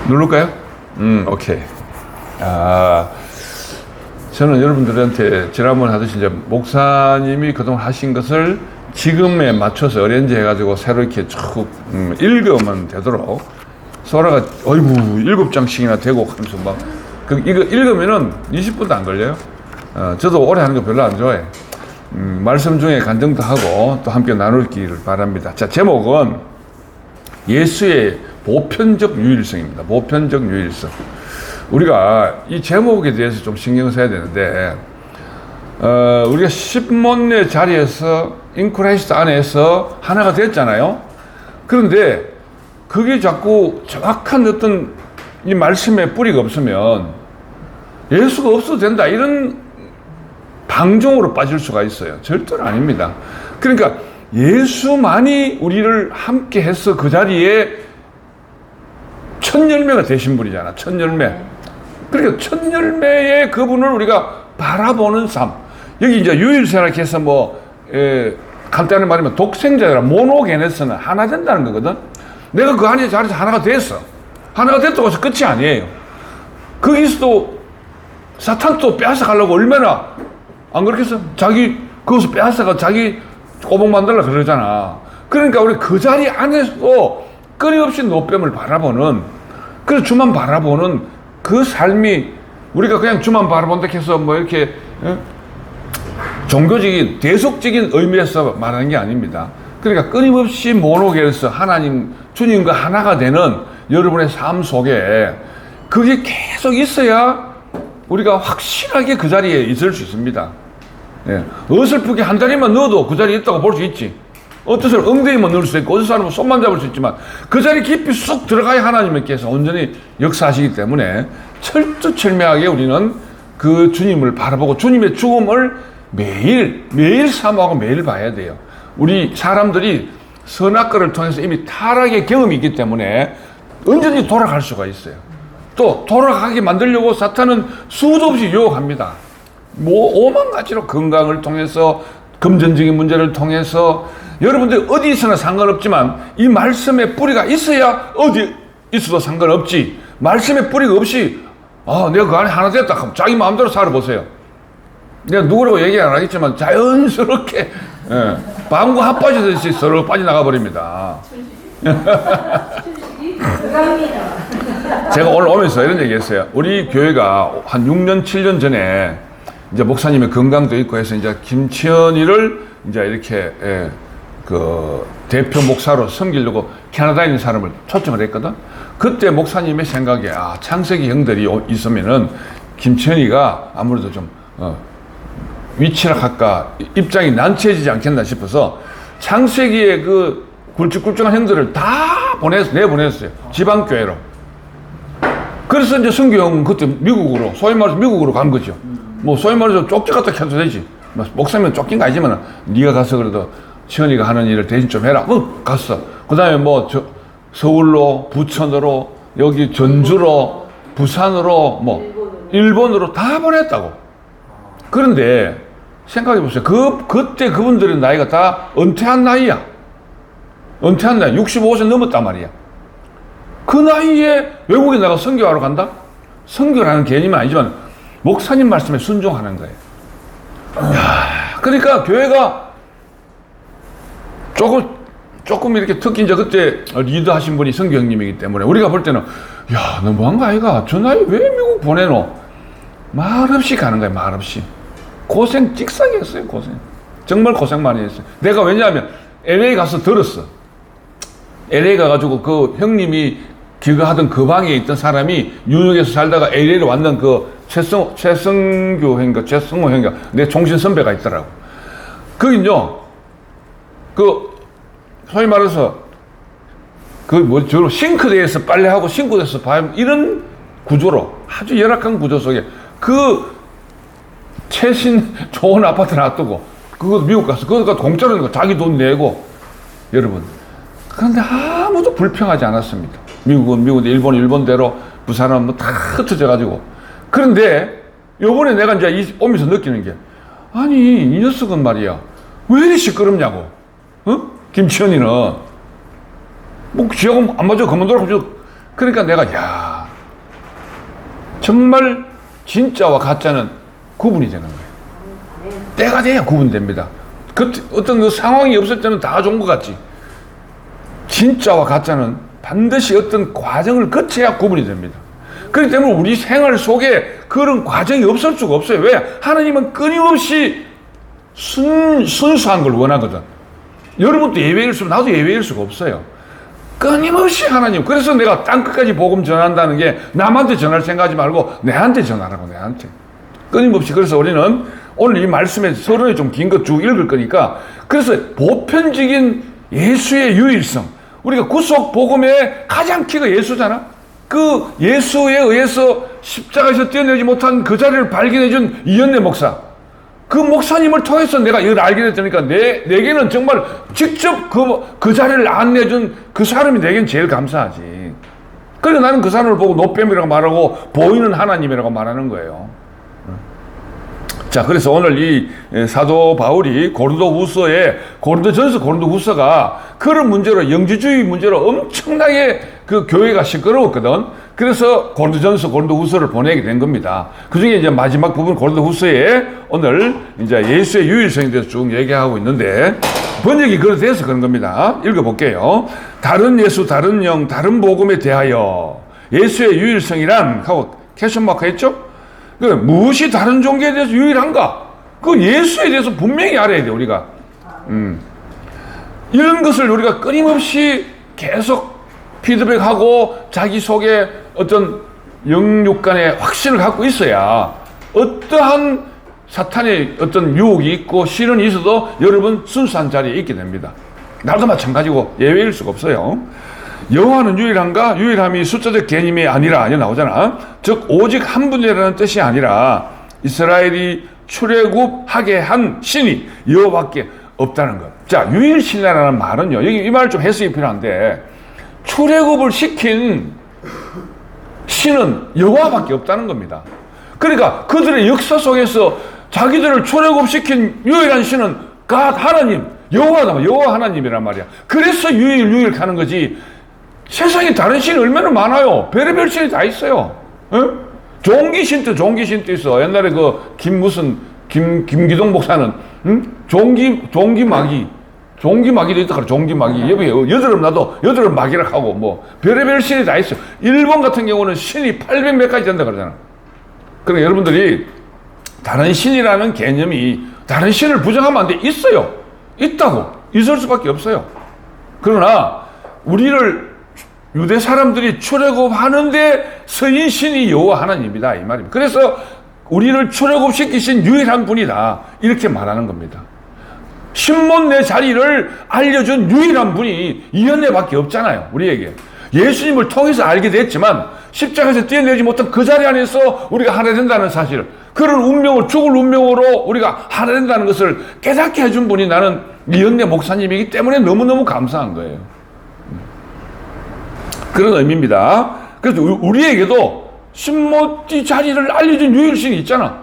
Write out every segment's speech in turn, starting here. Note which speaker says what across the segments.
Speaker 1: 누를까요? 오케이. 저는 여러분들한테 지난번 하듯이 이제 목사님이 그동안 하신 것을 지금에 맞춰서 어렌지 해가지고 새로 이렇게 쭉 읽으면 되도록 소라가 어이구 7장씩이나 되고 하면서 막 이거 읽으면은 20분도 안 걸려요. 저도 오래 하는 거 별로 안 좋아해. 말씀 중에 간증도 하고 또 함께 나누기를 바랍니다. 자, 제목은 예수의 보편적 유일성입니다. 보편적 유일성. 우리가 이 제목에 대해서 좀 신경을 써야 되는데, 우리가 십문의 자리에서 인크라이스트 안에서 하나가 됐잖아요. 그런데 그게 자꾸 정확한 어떤 이 말씀의 뿌리가 없으면 예수가 없어도 된다 이런 방종으로 빠질 수가 있어요. 절대로 아닙니다. 그러니까 예수만이 우리를 함께 해서 그 자리에 첫 열매가 되신 분이잖아. 첫 열매. 그러니까 첫 열매의 그분을 우리가 바라보는 삶. 여기 이제 유일세라고 해서 간단히 말하면 독생자라 모노게네스는 하나 된다는 거거든. 내가 그 안에 자리에서 하나가 됐어. 하나가 됐다고 해서 끝이 아니에요. 거기서도 사탄도 빼앗아가려고 얼마나 안 그렇겠어? 자기 그것을 빼앗아가 자기 꼬복 만들려고 그러잖아. 그러니까 우리 그 자리 안에서도 끊임없이 노뱀을 바라보는, 그래서 주만 바라보는 그 삶이, 우리가 그냥 주만 바라본다 해서 뭐 이렇게 종교적인 대속적인 의미에서 말하는 게 아닙니다. 그러니까 끊임없이 모노게에서 하나님 주님과 하나가 되는 여러분의 삶 속에 그게 계속 있어야 우리가 확실하게 그 자리에 있을 수 있습니다. 예. 어설프게 한 자리만 넣어도 그 자리에 있다고 볼 수 있지. 어떤 사람은 엉덩이만 넣을 수 있고, 어떤 사람은 손만 잡을 수 있지만 그 자리 깊이 쑥 들어가야 하나님께서 온전히 역사하시기 때문에 철두철미하게 우리는 그 주님을 바라보고 주님의 죽음을 매일 사모하고 매일 봐야 돼요. 우리 사람들이 선악과를 통해서 이미 타락의 경험이 있기 때문에 언제든지 돌아갈 수가 있어요. 또 돌아가게 만들려고 사탄은 수도 없이 유혹합니다. 오만 가지로 건강을 통해서, 금전적인 문제를 통해서, 여러분들 어디 있어나 상관없지만 이 말씀의 뿌리가 있어야 어디 있어도 상관없지. 말씀의 뿌리가 없이 내가 그 안에 하나 됐다 하면 자기 마음대로 살아보세요. 내가 누구라고 얘기 안 하겠지만 자연스럽게 방구 핫바지듯이 서로 빠져나가 버립니다. 제가 오늘 오면서 이런 얘기 했어요. 우리 교회가 한 6년, 7년 전에 이제 목사님의 건강도 있고 해서 이제 김치현이를 이제 이렇게 그 대표 목사로 섬기려고 캐나다에 있는 사람을 초청을 했거든. 그때 목사님의 생각에 창세기 형들이 있으면은 김치현이가 아무래도 좀 위치락할까 입장이 난처해지지 않겠나 싶어서 창세기의 그 굵직굵직한 형들을 다 내보냈어요. 지방교회로. 그래서 이제 성규 형은 그때 미국으로, 소위 말해서 미국으로 간 거죠. 뭐 소위 말해서 쫓겨갔다 해도 되지. 목사님은 쫓긴 거 아니지만 네가 가서 그래도 치현이가 하는 일을 대신 좀 해라. 갔어. 그 다음에 서울로, 부천으로, 여기 전주로, 부산으로, 일본으로 다 보냈다고. 그런데 생각해 보세요. 그때 그분들의 나이가 다 은퇴한 나이야. 은퇴한 나이. 65세 넘었단 말이야. 그 나이에 외국에 나가 선교하러 간다? 선교라는 개념은 아니지만 목사님 말씀에 순종하는 거예요. 그러니까 교회가 조금 이렇게 특히 이제 그때 리더 하신 분이 선교 형님이기 때문에 우리가 볼 때는 너무한 거 아이가? 저 나이 왜 미국 보내노? 말없이 가는 거예요. 말없이. 고생 찍사게 했어요. 고생. 정말 고생 많이 했어요. 내가 왜냐하면 LA 가서 들었어. LA 가가지고 그 형님이 기거하던 그 방에 있던 사람이 뉴욕에서 살다가 LA로 왔는 그 최성호 형인가 내 종신 선배가 있더라고. 거긴요, 소위 말해서 싱크대에서 빨래하고 싱크대에서 밥 이런 구조로 아주 열악한 구조 속에 최신 좋은 아파트 놔두고 그거 미국 가서 그거 공짜로 자기 돈 내고 여러분. 그런데 아무도 불평하지 않았습니다. 미국은 일본은 일본대로 부산은 다 흩어져가지고. 그런데 요번에 내가 이제 오면서 느끼는 게 아니 이 녀석은 말이야 왜 이리 시끄럽냐고. 김치현이는 지하고 안 맞아 그만두라고 그러니까 내가 정말 진짜와 가짜는 구분이 되는 거예요. 때가 돼야 구분됩니다. 어떤 그 상황이 없을 때는 다 좋은 것 같지. 진짜와 가짜는 반드시 어떤 과정을 거쳐야 구분이 됩니다. 그렇기 때문에 우리 생활 속에 그런 과정이 없을 수가 없어요. 왜? 하나님은 끊임없이 순수한 걸 원하거든. 여러분도 예외일 수, 나도 예외일 수가 없어요. 끊임없이 하나님. 그래서 내가 땅끝까지 복음 전한다는 게 남한테 전할 생각하지 말고 내한테 전하라고, 내한테. 끊임없이. 그래서 우리는 오늘 이 말씀에 서론이 좀 긴 거 쭉 읽을 거니까, 그래서 보편적인 예수의 유일성, 우리가 구속 복음의 가장 키가 예수잖아. 그 예수에 의해서 십자가에서 뛰어내지 못한 그 자리를 발견해준 이현래 목사, 그 목사님을 통해서 내가 이걸 알게 됐다니까 내게는 정말 직접 그 자리를 안내준 그 사람이 내겐 제일 감사하지. 그래서 나는 그 사람을 보고 노뱀이라고 말하고 보이는 하나님이라고 말하는 거예요. 자, 그래서 오늘 이 사도 바울이 고린도전서 고린도후서가 그런 문제로, 영지주의 문제로 엄청나게 그 교회가 시끄러웠거든. 그래서 고린도전서 고린도후서를 보내게 된 겁니다. 그 중에 이제 마지막 부분 고린도후서에 오늘 이제 예수의 유일성에 대해서 쭉 얘기하고 있는데, 번역이 그래서 그런 겁니다. 읽어볼게요. 다른 예수, 다른 영, 다른 복음에 대하여 예수의 유일성이란 하고 캐션마크 했죠? 무엇이 다른 종교에 대해서 유일한가? 그 예수에 대해서 분명히 알아야 돼, 우리가. 이런 것을 우리가 끊임없이 계속 피드백하고 자기 속에 어떤 영육 간의 확신을 갖고 있어야 어떠한 사탄의 어떤 유혹이 있고 시련이 있어도 여러분 순수한 자리에 있게 됩니다. 나도 마찬가지고 예외일 수가 없어요. 여호와는 유일한가? 유일함이 숫자적 개념이 아니라, 아니 나오잖아. 즉 오직 한 분이라는 뜻이 아니라 이스라엘이 출애굽하게 한 신이 여호와밖에 없다는 것. 자, 유일신이라는 말은요, 여기 이 말 좀 해석이 필요한데, 출애굽을 시킨 신은 여호와밖에 없다는 겁니다. 그러니까 그들의 역사 속에서 자기들을 출애굽시킨 유일한 신은 하나님, 여호와다, 여호와 하나님이란 말이야. 그래서 유일하는 거지. 세상에 다른 신이 얼마나 많아요. 별의별 신이 다 있어요. 응? 종기신도 있어. 옛날에 그 김기동 목사는 종기마기도 있다. 종기마기. 여기 여드름 나도 여드름 마기라 하고 뭐 별의별 신이 다 있어. 일본 같은 경우는 신이 800몇 가지 된다 그러잖아. 그러니까 여러분들이 다른 신이라는 개념이, 다른 신을 부정하면 안 돼. 있어요. 있다고. 있을 수밖에 없어요. 그러나 우리를 유대 사람들이 출애굽하는데 서인 신이 여호와 하나님이다, 이 말입니다. 그래서 우리를 출애굽시키신 유일한 분이다, 이렇게 말하는 겁니다. 신문 내 자리를 알려준 유일한 분이 이현애밖에 없잖아요, 우리에게. 예수님을 통해서 알게 됐지만 십자가에서 뛰어내지 못한 그 자리 안에서 우리가 하나 된다는 사실, 그런 운명을, 죽을 운명으로 우리가 하나 된다는 것을 깨닫게 해준 분이 나는 이현애 목사님이기 때문에 너무너무 감사한 거예요. 그런 의미입니다. 그래서 우리에게도 신모지 자리를 알려준 유일신이 있잖아,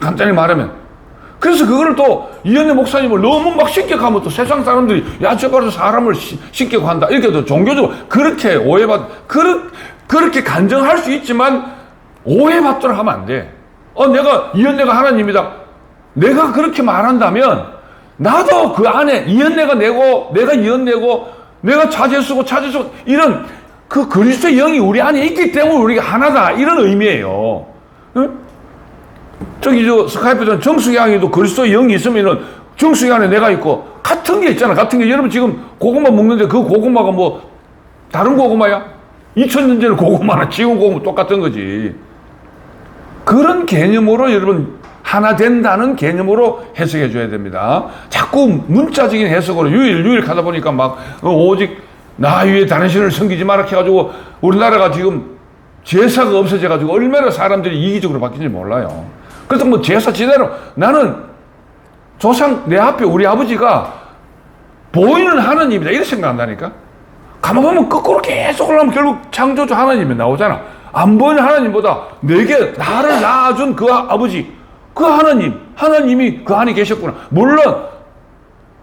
Speaker 1: 간단히 말하면. 그래서 그거를 또 이현애 목사님을 너무 막 신격하면 또 세상 사람들이 야, 저거로 사람을 신격한다, 이렇게 또 종교적으로 그렇게 그렇게 간증할 수 있지만 오해받도록 하면 안 돼. 내가 이현애가 하나님이다, 내가 그렇게 말한다면 나도 그 안에 이현애가 내고, 내가 이현애고, 내가 차재수고 이런 그 그리스도의 영이 우리 안에 있기 때문에 우리가 하나다, 이런 의미예요. 응? 저기 스카이프에서는 정수기 안에도 그리스도의 영이 있으면은 정수기 안에 내가 있고, 같은 게 있잖아. 같은 게, 여러분 지금 고구마 먹는데 그 고구마가 뭐 다른 고구마야? 2000년 전 고구마나 지금 고구마 똑같은 거지. 그런 개념으로 여러분 하나 된다는 개념으로 해석해 줘야 됩니다. 자꾸 문자적인 해석으로 유일하다 보니까 막 오직 나 위에 다른 신을 섬기지 마라 해가지고 우리나라가 지금 제사가 없어져가지고 얼마나 사람들이 이기적으로 바뀌는지 몰라요. 그래서 뭐 제사 지대로, 나는 조상, 내 앞에 우리 아버지가 보이는 하나님이다, 이렇게 생각한다니까. 가만 보면 거꾸로 계속 올라오면 결국 창조주 하나님이 나오잖아. 안 보이는 하나님보다 내게 나를 낳아준 그 아버지, 그 하나님이 그 안에 계셨구나. 물론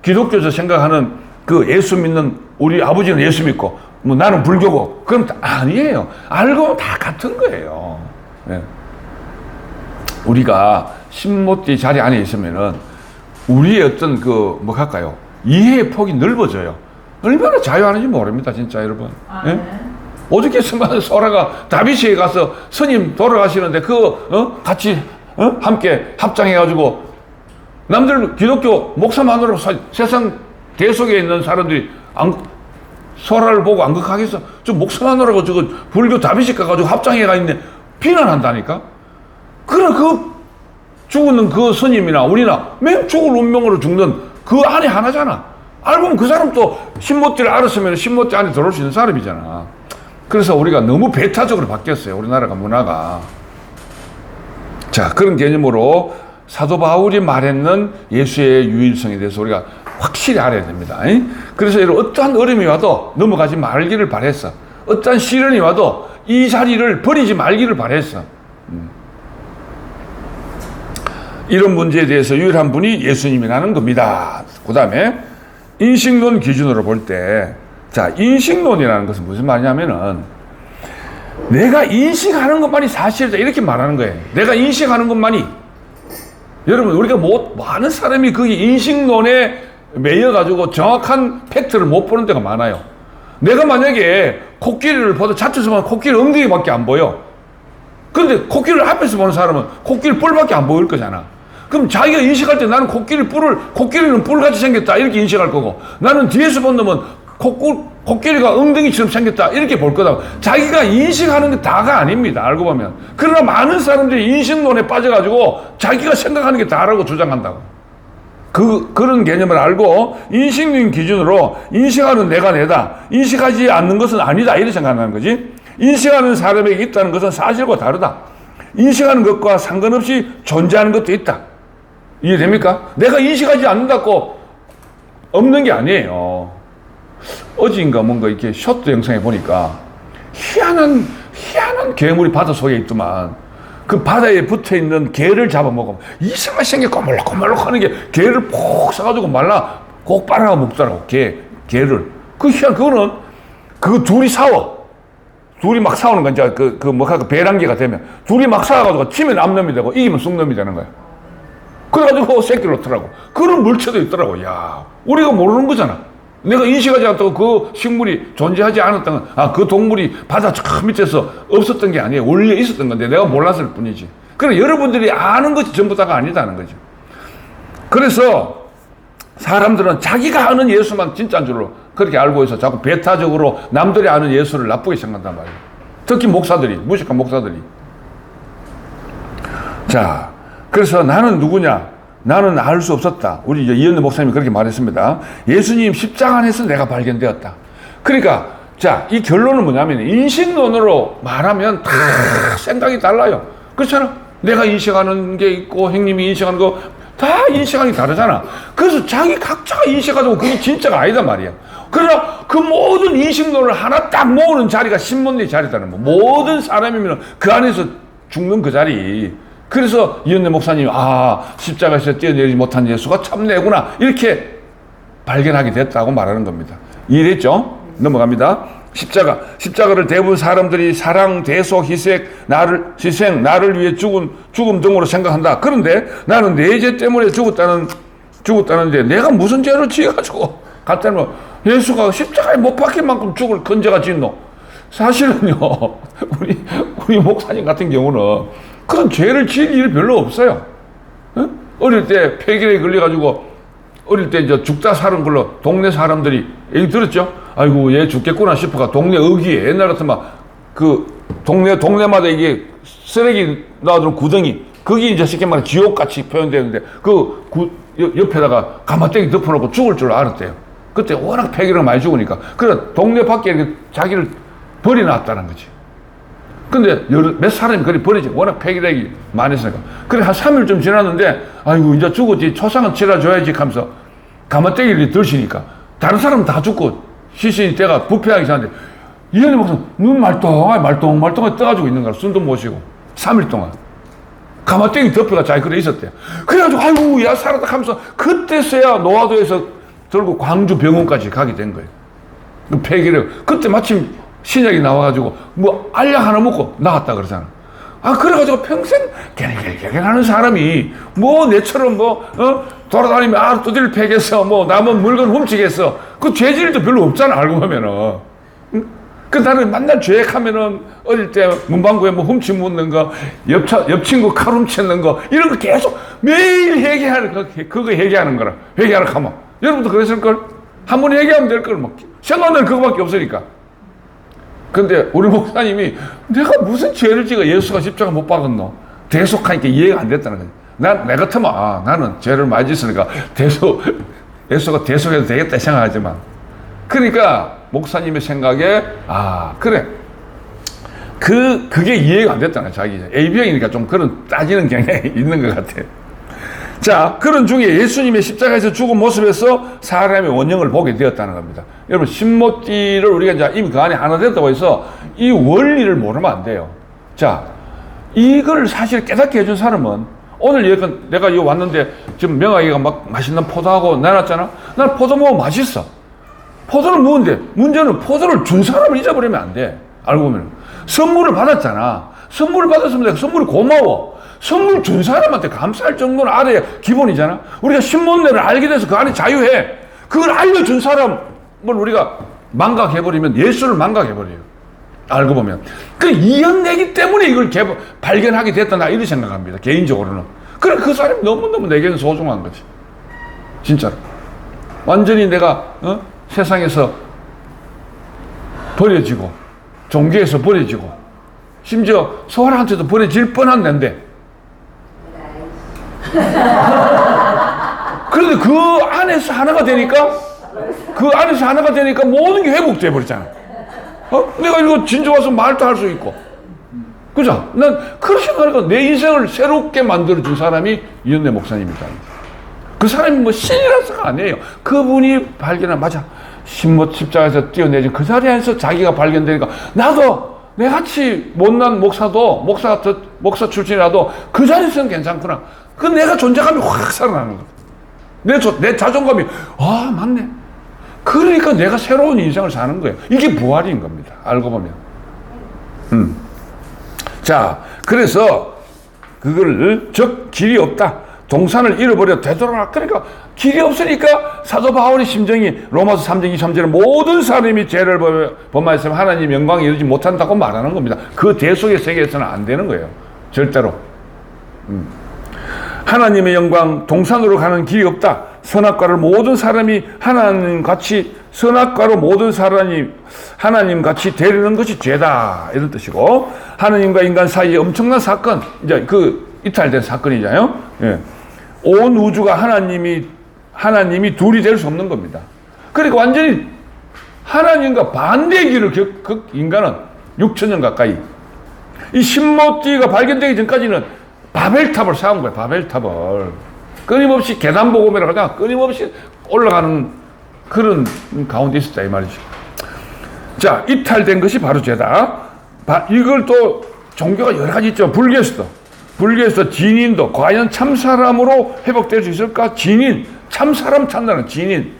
Speaker 1: 기독교에서 생각하는 그 예수 믿는 우리 아버지는 예수 믿고 뭐 나는 불교고. 그럼 아니에요. 알고 보면 다 같은 거예요. 네. 우리가 신모띠 자리 안에 있으면은 우리의 어떤 뭐 할까요? 이해의 폭이 넓어져요. 얼마나 자유하는지 모릅니다, 진짜 여러분. 네?
Speaker 2: 네.
Speaker 1: 오죽했으면 소라가 다비치에 가서 스님 돌아가시는데 같이 함께 합장해가지고 남들 기독교 목사만으로 세상 대속에 있는 사람들이 소라를 보고 안 극하겠어? 저 목사만으로 저거 불교 다비치 가가지고 합장해가 있네. 비난한다니까? 그래, 죽는 그 스님이나 우리나 맨 죽을 운명으로 죽는 그 안에 하나잖아. 알고 보면 그 사람도 신모띠를 알았으면 신모띠 안에 들어올 수 있는 사람이잖아. 그래서 우리가 너무 배타적으로 바뀌었어요. 우리나라가 문화가. 자, 그런 개념으로 사도 바울이 말했는 예수의 유일성에 대해서 우리가 확실히 알아야 됩니다. 그래서 어떠한 어려움이 와도 넘어가지 말기를 바랬어. 어떠한 시련이 와도 이 자리를 버리지 말기를 바랬어. 이런 문제에 대해서 유일한 분이 예수님이라는 겁니다. 그 다음에 인식론 기준으로 볼 때, 자, 인식론이라는 것은 무슨 말이냐면은 내가 인식하는 것만이 사실이다 이렇게 말하는 거예요. 내가 인식하는 것만이. 여러분, 우리가 많은 사람이 거기 인식론에 매여가지고 정확한 팩트를 못 보는 데가 많아요. 내가 만약에 코끼리를 보다 자체에서 보면 코끼리 엉덩이밖에 안 보여. 근데 코끼리를 앞에서 보는 사람은 코끼리 뿔밖에 안 보일 거잖아. 그럼 자기가 인식할 때 나는 코끼리는 뿔같이 생겼다 이렇게 인식할 거고, 나는 뒤에서 본 놈은 코끼리가 엉덩이처럼 생겼다 이렇게 볼 거다. 자기가 인식하는 게 다가 아닙니다, 알고 보면. 그러나 많은 사람들이 인식론에 빠져가지고 자기가 생각하는 게 다라고 주장한다고. 그런 개념을 알고 인식론 기준으로 인식하는 내가 내다, 인식하지 않는 것은 아니다 이렇게 생각하는 거지. 인식하는 사람에게 있다는 것은 사실과 다르다. 인식하는 것과 상관없이 존재하는 것도 있다. 이해됩니까? 내가 인식하지 않는다고 없는 게 아니에요. 어제인가 뭔가 이렇게 쇼트 영상에 보니까 희한한 괴물이 바다 속에 있더만, 그 바다에 붙어 있는 개를 잡아먹으면 이상하게 생겨 꼬물락꼬물락 하는 게 개를 폭 싸가지고 말라 꼭 빨아가 먹더라고. 개를. 그거는 둘이 싸워. 둘이 막 싸우는 건 이제 배란계가 되면 둘이 막 싸워가지고 치면 암놈이 되고 이기면 쑥놈이 되는 거야. 그래가지고 새끼를 놓더라고. 그런 물체도 있더라고. 야, 우리가 모르는 거잖아. 내가 인식하지 않다고 그 식물이 존재하지 않았던 건, 그 동물이 바다 저 밑에서 없었던 게 아니에요. 원래 있었던 건데 내가 몰랐을 뿐이지. 그래, 여러분들이 아는 것이 전부 다가 아니다는 거죠. 그래서 사람들은 자기가 아는 예수만 진짜인 줄로 그렇게 알고 있어. 자꾸 배타적으로 남들이 아는 예수를 나쁘게 생각한단 말이에요. 특히 무식한 목사들이. 자, 그래서 나는 누구냐? 나는 알 수 없었다. 우리 이현대 목사님이 그렇게 말했습니다. 예수님 십자가 안에서 내가 발견되었다. 그러니까, 자, 이 결론은 뭐냐면, 인식론으로 말하면 다 생각이 달라요. 그렇잖아? 내가 인식하는 게 있고, 형님이 인식하는 거, 다 인식하는 게 다르잖아. 그래서 각자가 인식하고 그게 진짜가 아니다 말이야. 그러나 그 모든 인식론을 하나 딱 모으는 자리가 신문의 자리다는 거. 모든 사람이면 그 안에서 죽는 그 자리. 그래서 이현대 목사님이 십자가에서 뛰어내리지 못한 예수가 참내구나 이렇게 발견하게 됐다고 말하는 겁니다. 이해됐죠? 넘어갑니다. 십자가를 대부분 사람들이 사랑, 대속, 희생, 나를 위해 죽음 등으로 생각한다. 그런데 나는 내 죄 때문에 죽었다는데 내가 무슨 죄를 지어가지고 갔다면 예수가 십자가에 못 박힐 만큼 죽을 건재가 짓노. 사실은요, 우리 목사님 같은 경우는 그런 죄를 지을 일이 별로 없어요. 어릴 때 폐결에 걸려가지고 어릴 때 이제 죽다 사는 걸로 동네 사람들이 얘기 들었죠? 아이고, 얘 죽겠구나 싶어가 동네 어귀에 옛날 같으면 동네마다 이게 쓰레기 놔두는 구덩이, 거기 이제 쉽게 말해 지옥같이 표현되는데 옆에다가 가마떼기 덮어놓고 죽을 줄 알았대요. 그때 워낙 폐결을 많이 죽으니까. 그래 동네 밖에 이렇게 자기를 버려놨다는 거지. 근데 몇 사람이 그리 버리지. 워낙 폐기력이 많이 했으니까. 그래, 한 3일쯤 지났는데, 아이고, 이제 죽었지. 초상은 치러줘야지 하면서 가마떼기를 들시니까. 다른 사람은 다 죽고, 시신이 때가 부패하기 전에, 이현희 목사님, 눈 말똥말똥 떠가지고 있는 거야. 숨도 못 쉬고. 3일 동안. 가마떼기 덮여가 자기 그래 있었대요. 그래가지고, 아이고, 야, 살았다 하면서, 그때서야 노화도에서 들고 광주 병원까지 가게 된 거예요. 그 폐기력. 그때 마침 신약이 나와가지고 뭐 알약 하나 먹고 나갔다 그러잖아. 그래가지고 평생 개개개개하는 사람이 뭐 내처럼 돌아다니면 두들 패겠어, 뭐 남은 물건 훔치겠어. 그 죄질도 별로 없잖아, 알고 보면은. 그 나는 맨날 죄악하면은 어릴 때 문방구에 뭐 훔치 묻는 거, 옆 친구 칼 훔치는 거, 이런 거 계속 매일 회개하는 거, 그거 회개하는 거라. 회개하라 하면. 여러분도 그랬을걸? 한 번 회개하면 될걸, 뭐. 생각나는 그거밖에 없으니까. 근데 우리 목사님이 내가 무슨 죄를 지어 예수가 십자가 못 박았노? 대속하니까 이해가 안 됐다는 거지. 내 같으면 나는 죄를 많이 짓으니까 예수가 대속해도 되겠다 생각하지만, 그러니까 목사님의 생각에 그래, 그게 이해가 안 됐다는 거야. 자기 AB형이니까 좀 그런 따지는 경향이 있는 것 같아. 자, 그런 중에 예수님의 십자가에서 죽은 모습에서 사람의 원형을 보게 되었다는 겁니다. 여러분, 신모띠를 우리가 이제 이미 그 안에 하나 됐다고 해서 이 원리를 모르면 안 돼요. 자, 이걸 사실 깨닫게 해준 사람은, 오늘 내가 여기 왔는데 지금 명아이가 막 맛있는 포도하고 내놨잖아. 난 포도 먹으면 맛있어. 포도를 먹는데 문제는 포도를 준 사람을 잊어버리면 안 돼. 알고 보면 선물을 받았잖아. 선물을 받았으면 내가 선물이 고마워. 선물 준 사람한테 감사할 정도는 알아야 기본이잖아. 우리가 신문내를 알게 돼서 그 안에 자유해. 그걸 알려준 사람을 우리가 망각해버리면 예수를 망각해버려요. 알고 보면. 그 이연내기 때문에 이걸 발견하게 됐다, 나 이렇게 생각합니다. 개인적으로는. 그래, 그 사람이 너무너무 내게는 소중한 거지. 진짜로. 완전히 내가 세상에서 버려지고, 종교에서 버려지고, 심지어 소아한테도 버려질 뻔한 낸데, 그런데 그 안에서 하나가 되니까 모든 게 회복돼 버리잖아. 내가 이거 진짜 와서 말도 할 수 있고, 그죠? 난 그렇게 생각하니까 내 인생을 새롭게 만들어준 사람이 이은혜 목사님이다. 그 사람이 뭐 신이라서가 아니에요. 그분이 발견한, 맞아, 십자가에서 뛰어내진 그 자리에서 자기가 발견되니까, 나도 내같이 못난 목사 출신이라도 그 자리에서는 괜찮구나. 그 내가 존재감이 확 살아나는 거야. 내 자존감이, 맞네. 그러니까 내가 새로운 인생을 사는 거예요. 이게 부활인 겁니다. 알고 보면. 자, 그래서 그걸, 즉, 길이 없다. 동산을 잃어버려 되돌아라. 그러니까 길이 없으니까 사도 바울의 심정이 로마서 3장 23절에 모든 사람이 죄를 범하였으면 하나님 영광에 이르지 못한다고 말하는 겁니다. 그 대속의 세계에서는 안 되는 거예요. 절대로. 하나님의 영광, 동산으로 가는 길이 없다. 선악과를 모든 사람이 선악과로 모든 사람이 하나님같이 되려는 것이 죄다. 이런 뜻이고, 하나님과 인간 사이에 엄청난 사건, 이제 이탈된 사건이잖아요. 예. 온 우주가 하나님이 둘이 될 수 없는 겁니다. 그러니까 완전히 하나님과 반대의 길을 인간은 6천년 가까이. 이 신모띠가 발견되기 전까지는 바벨탑을 쌓은 거예요. 바벨탑을. 끊임없이 계단복음이라고 하잖아. 끊임없이 올라가는 그런 가운데 있었다, 이 말이죠. 자, 이탈된 것이 바로 죄다. 이걸 또 종교가 여러 가지 있죠. 불교에서 진인도 과연 참사람으로 회복될 수 있을까? 참사람 찾는다는 진인,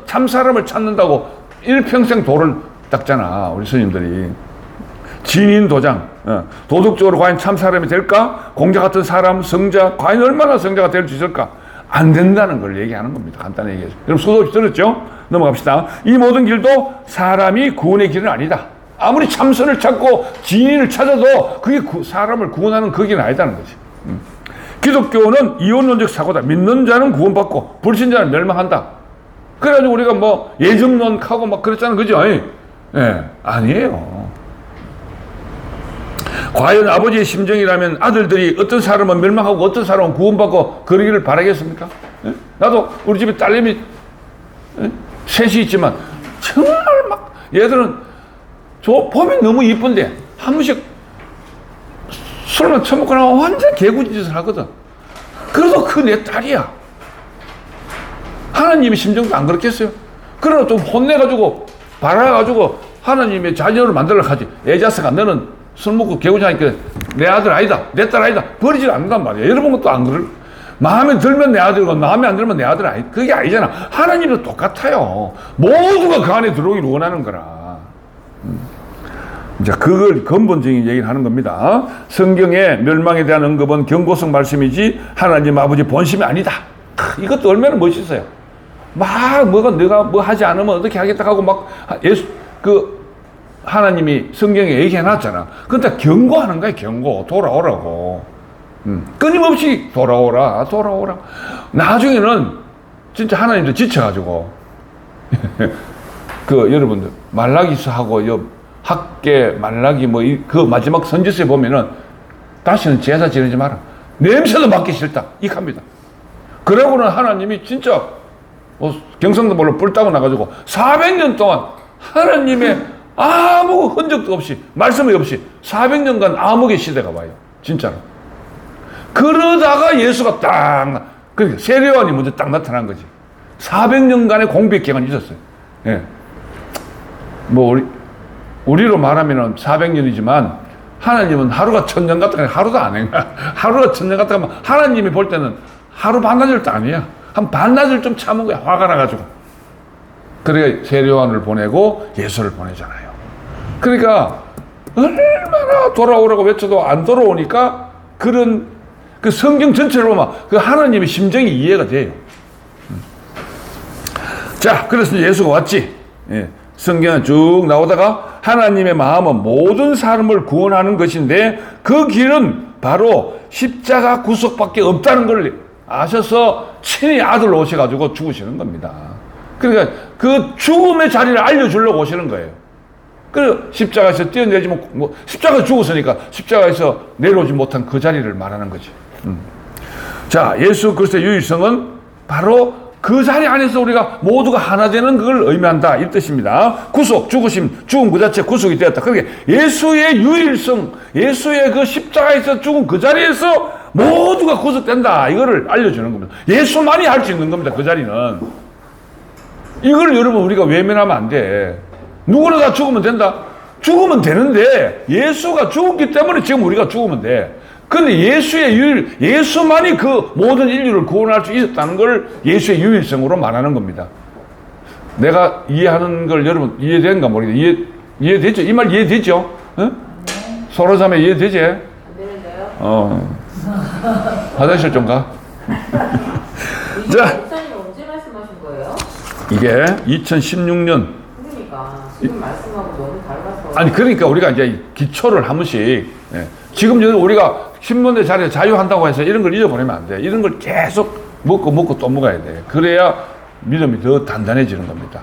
Speaker 1: 참사람을 찾는다고 일평생 도를 닦잖아, 우리 스님들이. 진인 도장, 도덕적으로 과연 참사람이 될까? 공자 같은 사람, 성자, 과연 얼마나 성자가 될 수 있을까? 안 된다는 걸 얘기하는 겁니다. 간단히 얘기해서. 여러분, 수도 들었죠? 넘어갑시다. 이 모든 길도 사람이 구원의 길은 아니다. 아무리 참선을 찾고 진인을 찾아도 그게 사람을 구원하는 그 길은 아니다는 거지. 기독교는 이원론적 사고다. 믿는 자는 구원받고 불신자는 멸망한다. 그래가지고 우리가 뭐 예정론하고 막 그랬잖아, 그죠? 아니에요. 과연 아버지의 심정이라면 아들들이 어떤 사람은 멸망하고 어떤 사람은 구원받고 그러기를 바라겠습니까? 나도 우리 집에 딸내미 셋이 있지만 정말 막 얘들은 보면 너무 이쁜데 한 번씩 술만 처먹고 나면 완전 개구리 짓을 하거든. 그래도 그 내 딸이야. 하나님의 심정도 안 그렇겠어요? 그러나 좀 혼내가지고 바라가지고 하나님의 자녀를 만들려고 하지. 애자식아, 너는 술 먹고 개구리 하니까 내 아들 아니다, 내 딸 아니다, 버리질 않는단 말이야. 여러분 것도 안 그럴. 마음에 들면 내 아들이고 마음에 안 들면 내 아들 아니, 그게 아니잖아. 하나님도 똑같아요. 모두가 그 안에 들어오기를 원하는 거라. 자, 그걸 근본적인 얘기를 하는 겁니다. 성경의 멸망에 대한 언급은 경고성 말씀이지 하나님 아버지 본심이 아니다. 이것도 얼마나 멋있어요. 막 내가 뭐 하지 않으면 어떻게 하겠다 하고 막 하나님이 성경에 얘기해 놨잖아. 그러니까 경고하는 거야. 경고. 돌아오라고. 끊임없이 돌아오라. 나중에는 진짜 하나님도 지쳐가지고 여러분들 말라기서하고 학계 말라기 그 마지막 선지서에 보면은 다시는 제사 지내지 마라. 냄새도 맡기 싫다. 이합니다. 그러고는 하나님이 진짜 경상도 말로 뿔 따고 나가지고 400년 동안 하나님의 아무 흔적도 없이 말씀이 없이 400년간 암흑의 시대가 와요. 진짜로. 그러다가 예수가 그러니까 세례요한이 먼저 딱 나타난 거지. 400년간의 공백 기간이 있었어요. 예. 우리로 말하면 400년이지만 하나님은 하루가 1000년 같다. 하루도 안 해. 하루가 1000년 같다 하면 하나님이 볼 때는 하루 반나절도 아니야. 한 반나절 좀 참은 거야. 화가 나가지고. 그러니까 세례요한을 보내고 예수를 보내잖아요. 그러니까 얼마나 돌아오라고 외쳐도 안 돌아오니까 그 성경 전체를 보면 그 하나님의 심정이 이해가 돼요. 자, 그래서 예수가 왔지. 예. 성경은 쭉 나오다가 하나님의 마음은 모든 사람을 구원하는 것인데 그 길은 바로 십자가 구속밖에 없다는 걸 아셔서 친히 아들로 오셔가지고 죽으시는 겁니다. 그러니까 그 죽음의 자리를 알려주려고 오시는 거예요. 그래서 십자가에서 뛰어내지 십자가 죽었으니까 십자가에서 내려오지 못한 그 자리를 말하는 거지. 자, 예수 그리스도의 유일성은 바로 그 자리 안에서 우리가 모두가 하나 되는 그걸 의미한다. 이 뜻입니다. 구속, 죽으심, 죽음 그 자체 구속이 되었다. 그게 예수의 유일성, 예수의 그 십자가에서 죽은 그 자리에서 모두가 구속된다. 이거를 알려주는 겁니다. 예수만이 할 수 있는 겁니다. 그 자리는. 이걸 여러분 우리가 외면하면 안 돼. 누구나 다 죽으면 된다. 죽으면 되는데 예수가 죽었기 때문에 지금 우리가 죽으면 돼. 근데 예수만이 그 모든 인류를 구원할 수 있었다는 걸 예수의 유일성으로 말하는 겁니다. 내가 이해하는 걸 여러분 이해되는가 모르겠어요. 이해되죠? 이 말 이해되죠? 어? 서로 자매 이해되지?
Speaker 2: 안 되는데요?
Speaker 1: 화장실 좀 가.
Speaker 2: 자, 목사님 언제 말씀하신 거예요?
Speaker 1: 이게 2016년.
Speaker 2: 그러니까 지금 말씀하고 너무 달라서.
Speaker 1: 아니 그러니까 우리가 이제 기초를 한 번씩. 예. 지금 우리가 신문대 자리에 자유한다고 해서 이런 걸 잊어버리면 안 돼. 이런 걸 계속 먹고 또 먹어야 돼. 그래야 믿음이 더 단단해지는 겁니다.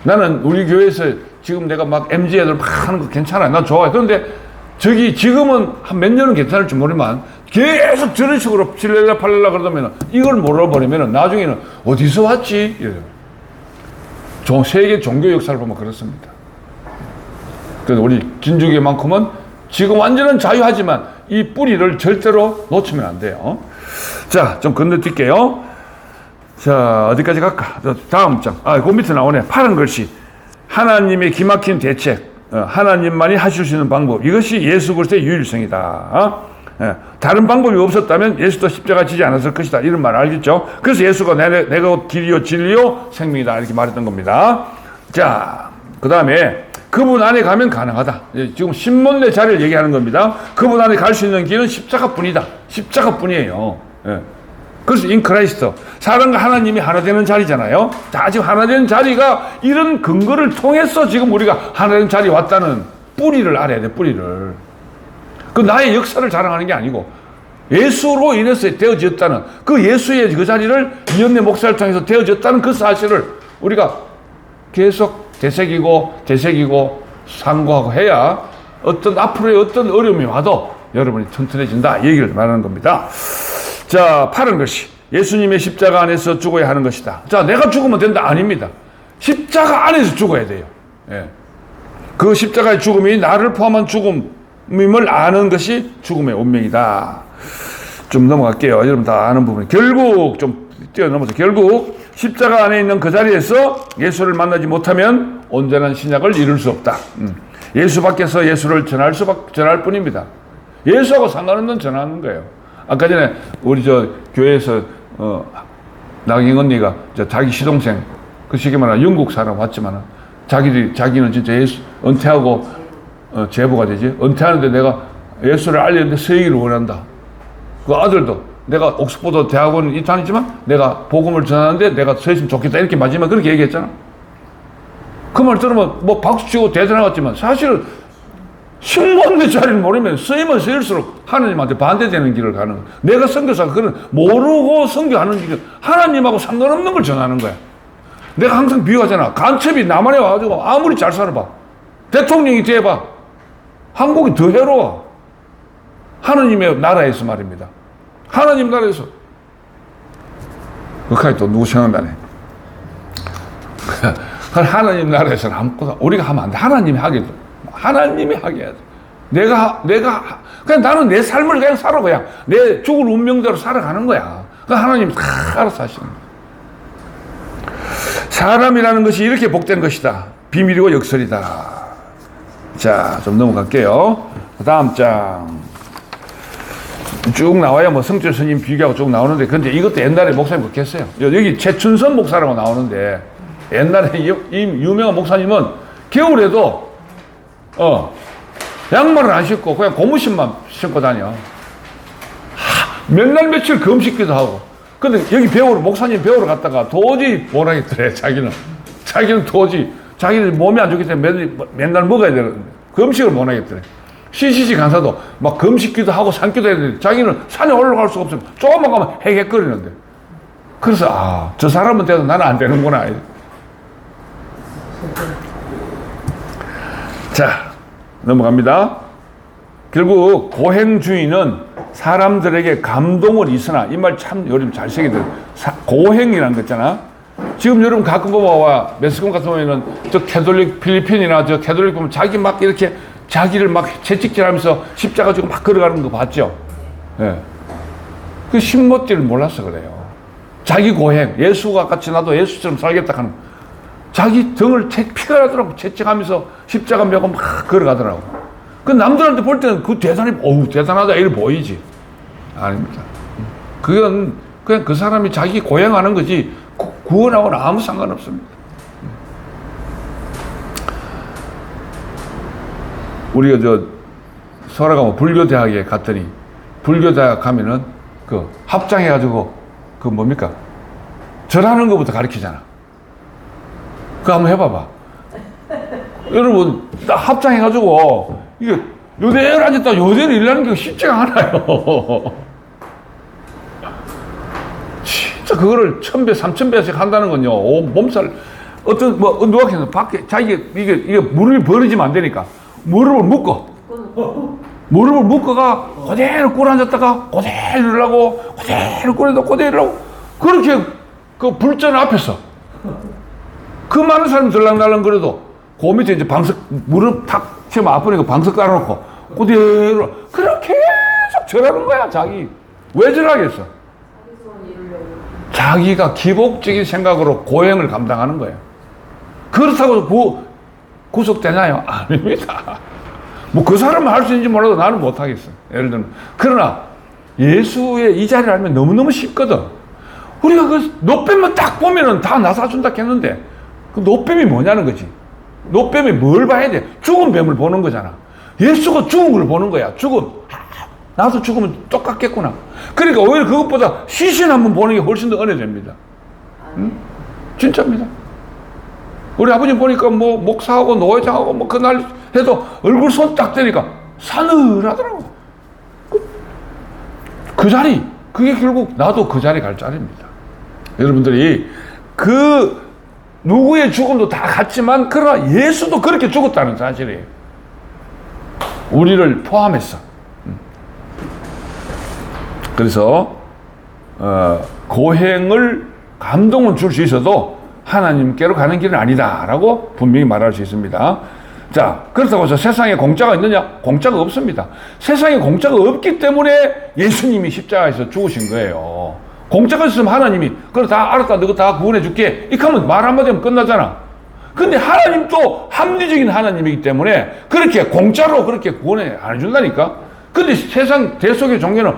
Speaker 1: 나는 우리 교회에서 지금 내가 막 MZ 애들 막 하는 거 괜찮아요. 난 좋아요. 그런데 지금은 한 몇 년은 괜찮을지 모르지만 계속 저런 식으로 칠렐라 팔렐라 그러면 이걸 몰라버리면 나중에는 어디서 왔지? 이래요. 세계 종교 역사를 보면 그렇습니다. 그래서 우리 진주교만큼은 지금 완전한 자유하지만 이 뿌리를 절대로 놓치면 안 돼요. 자, 좀 건너뛸게요. 자, 어디까지 갈까? 다음 장. 그 밑에 나오네. 파란 글씨. 하나님의 기막힌 대책. 하나님만이 하실 수 있는 방법. 이것이 예수 그리스도의 유일성이다. 다른 방법이 없었다면 예수도 십자가 지지 않았을 것이다. 이런 말 알겠죠? 그래서 예수가 내가 길이요 진리요 생명이다. 이렇게 말했던 겁니다. 자, 그 다음에 그분 안에 가면 가능하다. 지금 신문내 자리를 얘기하는 겁니다. 그분 안에 갈 수 있는 길은 십자가뿐이다. 십자가뿐이에요. 예. 그래서 인 크라이스트. 사람과 하나님이 하나 되는 자리잖아요. 자, 지금 하나 되는 자리가 이런 근거를 통해서 지금 우리가 하나 되는 자리에 왔다는 뿌리를 알아야 돼. 뿌리를. 그 나의 역사를 자랑하는 게 아니고 예수로 인해서 되어졌다는 그 예수의 그 자리를 이현내 목사를 통해서 되어졌다는 그 사실을 우리가 계속 되새기고 상고하고 해야 앞으로의 어떤 어려움이 와도 여러분이 튼튼해진다. 이 얘기를 말하는 겁니다. 자, 파란 글씨. 예수님의 십자가 안에서 죽어야 하는 것이다. 자, 내가 죽으면 된다. 아닙니다. 십자가 안에서 죽어야 돼요. 예. 그 십자가의 죽음이 나를 포함한 죽음임을 아는 것이 죽음의 운명이다. 좀 넘어갈게요. 여러분 다 아는 부분. 결국 좀 뛰어넘어서 결국 십자가 안에 있는 그 자리에서 예수를 만나지 못하면 온전한 신약을 이룰 수 없다. 예수 밖에서 예수를 전할 뿐입니다. 예수하고 상관없는 전하는 거예요. 아까 전에 우리 저 교회에서 나경 언니가 자기 시동생 그 쉽게 말하면 영국 사람 왔지만 자기는 진짜 예수 은퇴하고 제보가 되지. 은퇴하는데 내가 예수를 알리는데 서기를 원한다. 그 아들도 내가 옥스퍼드 대학원 입학이지만 내가 복음을 전하는데 내가 서 있으면 좋겠다 이렇게 마지막 그렇게 얘기했잖아. 그 말 들으면 뭐 박수치고 대단하겠지만 사실은 신문의 자리를 모르면 쓰이면 쓰일수록 하나님한테 반대되는 길을 가는 거야. 내가 선교사가 그런 모르고 선교하는 길 하나님하고 상관없는 걸 전하는 거야. 내가 항상 비유하잖아. 간첩이 남한에 와가지고 아무리 잘 살아봐. 대통령이 돼봐. 한국이 더 해로워. 하나님의 나라에서 말입니다. 하나님 나라에서. 그까지 또 누구 생각나네. 하나님 나라에서는 아무것도 우리가 하면 안 돼. 하나님이 하게 돼. 하나님이 하게 해야 돼. 그냥 나는 내 삶을 그냥 살아, 그냥. 내 죽을 운명대로 살아가는 거야. 하나님 다 알아서 하시는 거야. 사람이라는 것이 이렇게 복된 것이다. 비밀이고 역설이다. 자, 좀 넘어갈게요. 다음 장. 쭉 나와야 뭐 성철 스님 비교하고 쭉 나오는데, 근데 이것도 옛날에 목사님 그렇게 했어요. 여기 최춘선 목사라고 나오는데, 옛날에 이 유명한 목사님은 겨울에도, 양말을 안 신고 그냥 고무신만 신고 다녀. 몇 날 며칠 금식기도 하고. 근데 여기 목사님 배우러 갔다가 도저히 못 하겠더래, 자기는 도저히, 자기는 몸이 안 좋기 때문에 맨날 먹어야 되는데, 금식을 못 하겠더래. CCC 간사도 막 금식기도 하고 산기도 해야 되는데, 자기는 산에 올라갈 수가 없으면 조금만 가면 헤헷거리는데. 그래서, 저 사람은 돼도 나는 안 되는구나. 자, 넘어갑니다. 결국 고행주의는 사람들에게 감동은 있으나, 이 말 참 여러분 잘 새겨야 돼요. 고행이라는 거 있잖아. 지금 여러분 가끔 보면 매스컴 같은 경우에는 저 캐톨릭 필리핀이나 저 캐톨릭 보면 자기 막 이렇게 자기를 막 채찍질하면서 십자가 지고 막 걸어가는 거 봤죠? 예. 그 신모띠를 몰라서 그래요. 자기 고행, 예수가 같이 나도 예수처럼 살겠다 하는, 자기 등을 피가 나더라고. 채찍하면서 십자가 메고 막 걸어가더라고. 그 남들한테 볼 때는 그 대단하다 이렇게 보이지. 아닙니다. 그건 그냥 그 사람이 자기 고행하는 거지 구원하고는 아무 상관없습니다. 우리가 설아가 뭐 불교대학에 갔더니, 불교대학 가면은 그 합장해가지고 그 뭡니까? 절하는 것부터 가르치잖아. 그거 한번 해봐봐. 여러분, 딱 합장해가지고, 이게, 요대로 앉았다 요대로 일하는 게 쉽지가 않아요. 진짜 그거를 1000배, 3000배씩 한다는 건요, 몸살, 누가 해서 밖에, 이게 무릎이 벌어지면 안 되니까, 무릎을 묶어가, 그대로 꿇어 앉았다가, 그대로 일하고, 그대로 꿇어도 그대로 일하고, 그렇게 그 불전 앞에서, 그 많은 사람이 들락날락 그래도 그 밑에 이제 무릎 탁 치면 아프니까 방석 깔아놓고 그대로 그렇게 계속 절하는 거야. 자기 왜 절하겠어? 자기가 기복적인 생각으로 고행을 감당하는 거예요. 그렇다고 구속되나요? 아닙니다. 뭐 그 사람은 할 수 있는지 몰라도 나는 못하겠어. 예를 들면. 그러나 예수의 이 자리를 알면 너무너무 쉽거든. 우리가 그 노뱀만 딱 보면은 다 나사준다 했는데, 그 노뱀이 뭐냐는 거지. 노뱀이 뭘 봐야 돼? 죽은 뱀을 보는 거잖아. 예수가 죽은 걸 보는 거야. 나도 죽으면 똑같겠구나. 그러니까 오히려 그것보다 시신 한번 보는 게 훨씬 더 은혜됩니다. 응? 진짜입니다. 우리 아버님 보니까 뭐 목사하고 노회장하고 뭐 그날 해도 얼굴 손 딱 대니까 사늘하더라고. 그 자리, 그게 결국 나도 그 자리 갈 자리입니다. 여러분들이 누구의 죽음도 다 같지만, 그러나 예수도 그렇게 죽었다는 사실이에요. 우리를 포함해서. 그래서, 고행을, 감동은 줄 수 있어도 하나님께로 가는 길은 아니다라고 분명히 말할 수 있습니다. 자, 그렇다고 해서 세상에 공짜가 있느냐? 공짜가 없습니다. 세상에 공짜가 없기 때문에 예수님이 십자가에서 죽으신 거예요. 공짜가 있으면 하나님이 그걸 다 알았다, 너가 다 구원해 줄게 이렇게 하면 말 한마디 하면 끝나잖아. 근데 하나님도 합리적인 하나님이기 때문에 그렇게 공짜로 그렇게 구원해 안 해준다니까. 근데 세상 대속의 종교는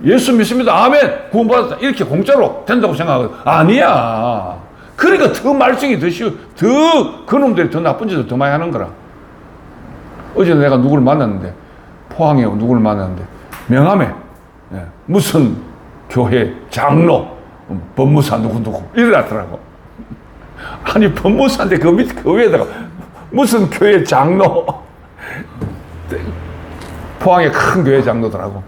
Speaker 1: 예수 믿습니다. 아멘. 구원받았다. 이렇게 공짜로 된다고 생각하거든. 아니야. 그러니까 더 말썽이 더 쉬워. 더 그놈들이 더 나쁜 짓을 더 많이 하는 거라. 어제 내가 누구를 만났는데, 포항에 누구를 만났는데, 명함에 무슨 교회 장로, 법무사 누구 이래놨더라고. 아니 법무사인데 그 밑에 그 위에다가 무슨 교회 장로, 포항의 큰 교회 장로더라고.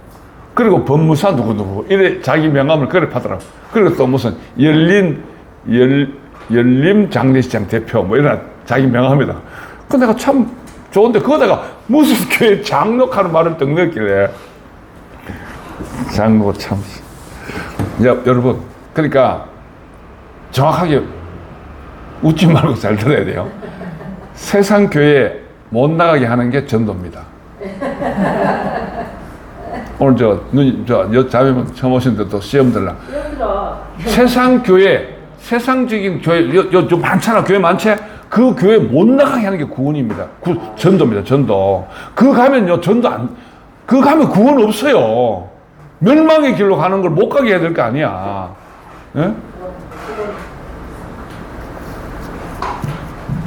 Speaker 1: 그리고 법무사 누구 이래 자기 명함을 그래 파더라고. 그리고 또 무슨 열림 장례식장 대표 뭐 이런 자기 명함이다. 그 내가 참 좋은데 그거다가 무슨 교회 장로하는 말을 딱 넣었길래 장로가 참. 여러분, 그러니까 정확하게 웃지 말고 잘 들어야 돼요. 세상 교회 못 나가게 하는 게 전도입니다. 오늘 여 자매분 처음 오신데 또 시험 들라. 세상 교회, 세상적인 교회, 요 많잖아. 교회 많지? 그 교회 못 나가게 하는 게 구원입니다. 전도입니다. 전도. 그거 가면요, 그거 가면 구원 없어요. 멸망의 길로 가는 걸 못 가게 해야 될 거 아니야. 예?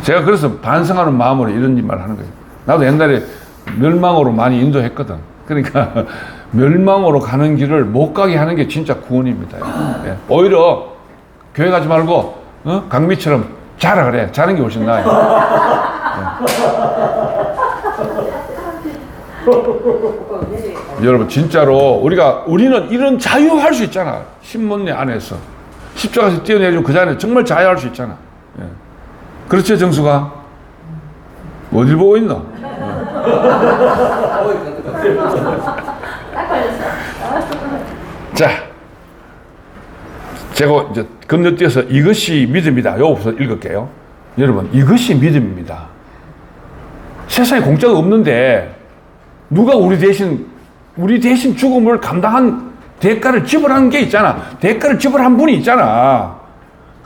Speaker 1: 제가 그래서 반성하는 마음으로 이런 말 하는 거예요. 나도 옛날에 멸망으로 많이 인도했거든. 그러니까 멸망으로 가는 길을 못 가게 하는 게 진짜 구원입니다. 예. 오히려 교회 가지 말고 강미처럼 자라 그래. 자는 게 훨씬 나아요. 예. 여러분 진짜로 우리는 이런 자유할 수 있잖아. 신문의 안에서 십자가에서 뛰어내리고 그 자리에 정말 자유할 수 있잖아. 예. 그렇지 정수가? 어딜 보고 있노? 자, 제가 이제 건너뛰어서 이것이 믿음이다. 요거부터 읽을게요. 여러분, 이것이 믿음입니다. 세상에 공짜가 없는데 누가 우리 대신 죽음을 감당한 대가를 지불한 게 있잖아. 대가를 지불한 분이 있잖아.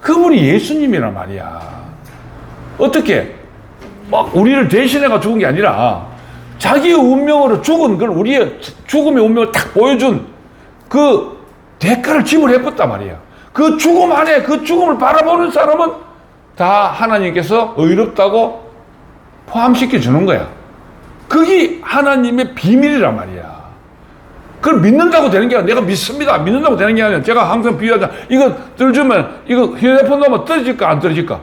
Speaker 1: 그분이 예수님이란 말이야. 어떻게? 막 우리를 대신해가 죽은 게 아니라 자기의 운명으로 죽은 걸 우리의 죽음의 운명을 딱 보여준 그 대가를 지불해버렸단 말이야. 그 죽음 안에 그 죽음을 바라보는 사람은 다 하나님께서 의롭다고 포함시켜 주는 거야. 그게 하나님의 비밀이란 말이야. 그걸 믿는다고 되는 게 아니라 내가 믿습니다. 믿는다고 되는 게 아니라 제가 항상 비유하자. 이거 떨어지면 이거 휴대폰 놓으면 떨어질까 안 떨어질까?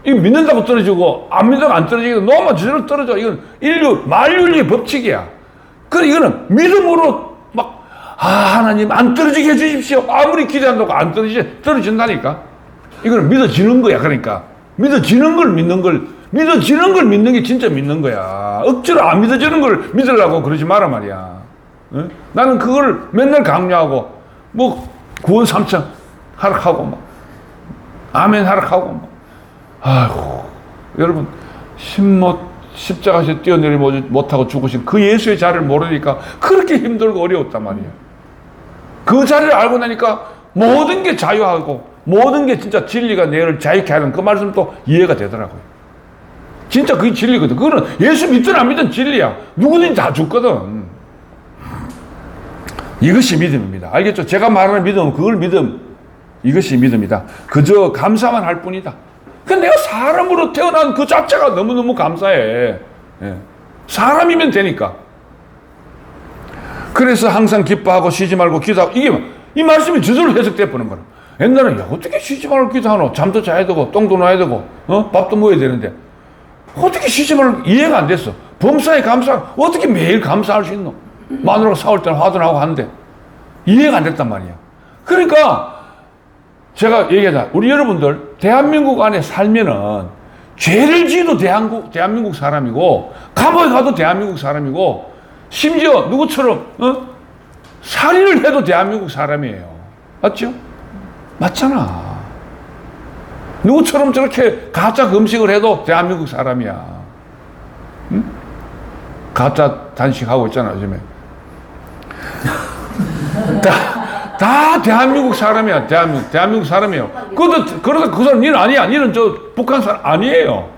Speaker 1: 이거 믿는다고 떨어지고 안 믿는다고 안 떨어지고 놓으면 저절로 떨어져. 이건 만윤리의 법칙이야. 그래 이거는 믿음으로 막 하나님 안 떨어지게 해주십시오. 아무리 기대한다고 안 떨어진다니까. 이거는 믿어지는 거야. 그러니까 믿어지는 걸 믿는 게 진짜 믿는 거야. 억지로 안 믿어지는 걸 믿으려고 그러지 마라 말이야. 응? 나는 그걸 맨날 강요하고 뭐 구원 3천 하락하고 막 아멘 하락하고 막. 아이고 여러분 십자가에서 뛰어내리지 못하고 죽으신 그 예수의 자리를 모르니까 그렇게 힘들고 어려웠단 말이야. 그 자리를 알고 나니까 모든 게 자유하고 모든 게 진짜 진리가 너를 자유케 하는 그 말씀도 이해가 되더라고요. 진짜 그게 진리거든. 그거는 예수 믿든 안 믿든 진리야. 누구든지 다 죽거든. 이것이 믿음입니다. 알겠죠? 제가 말하는 믿음은 그걸 이것이 믿음이다. 그저 감사만 할 뿐이다. 근데 내가 사람으로 태어난 그 자체가 너무너무 감사해. 예. 사람이면 되니까. 그래서 항상 기뻐하고 쉬지 말고 기도하고 이 말씀이 저절로 해석돼 보는 거라. 옛날에 어떻게 쉬지 말고 기도하노? 잠도 자야 되고 똥도 놔야 되고 밥도 먹어야 되는데 어떻게 쉬지 말고 이해가 안 됐어. 범사에 감사 어떻게 매일 감사할 수 있노? 마누라가 싸울 때는 화도 나고 하는데 이해가 안 됐단 말이야. 그러니까 제가 얘기하자. 우리 여러분들 대한민국 안에 살면은 죄를 지어도 대한민국 사람이고 감옥에 가도 대한민국 사람이고 심지어 누구처럼 살인을 해도 대한민국 사람이에요. 맞죠? 맞잖아. 누구처럼 저렇게 가짜 금식을 해도 대한민국 사람이야. 응? 가짜 단식하고 있잖아 요즘에. 다 대한민국 사람이야. 대한민국 사람이에요. 그러다 그 사람 니는 아니야. 니는 저 북한 사람 아니에요.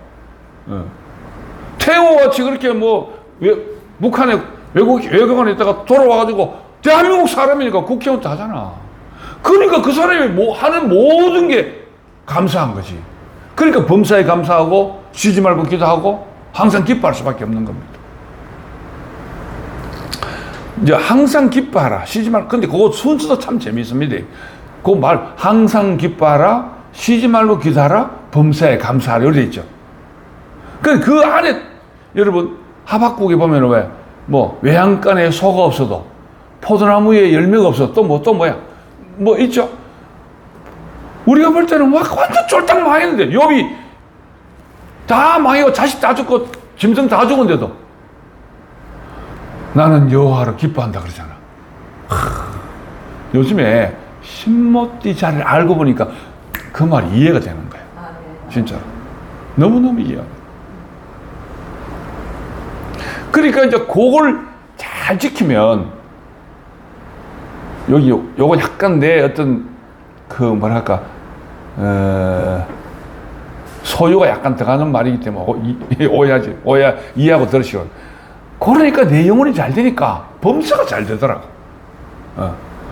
Speaker 1: 태호같이 그렇게 뭐 북한에 외국원에 있다가 돌아와가지고 대한민국 사람이니까 국회의원도 하잖아. 그러니까 그 사람이 뭐 하는 모든 게 감사한 거지. 그러니까 범사에 감사하고 쉬지 말고 기도하고 항상 기뻐할 수밖에 없는 겁니다. 이제 항상 기뻐하라, 쉬지 말고. 근데 그거 순서도 참 재미있습니다. 그 말 항상 기뻐하라, 쉬지 말고 기도하라, 범사에 감사하라 이렇게 있죠. 그 안에 여러분 하박국에 보면 왜 뭐 외양간에 소가 없어도 포도나무에 열매가 없어도 또 뭐야 뭐 있죠. 우리가 볼 때는 막 완전 쫄딱 망했는데 욥이 다 망하고 자식 다 죽고 짐승 다 죽은데도 나는 여호와를 기뻐한다 그러잖아. 요즘에 신모띠 잘 알고 보니까 그 말이 이해가 되는 거야. 진짜로 너무너무 이해가 돼. 그러니까 이제 그걸 잘 지키면 요거 약간 내 어떤 그 뭐랄까 소유가 약간 들어가는 말이기 때문에 이해하고 들으시고. 그러니까 내 영혼이 잘 되니까 범사가 잘 되더라고.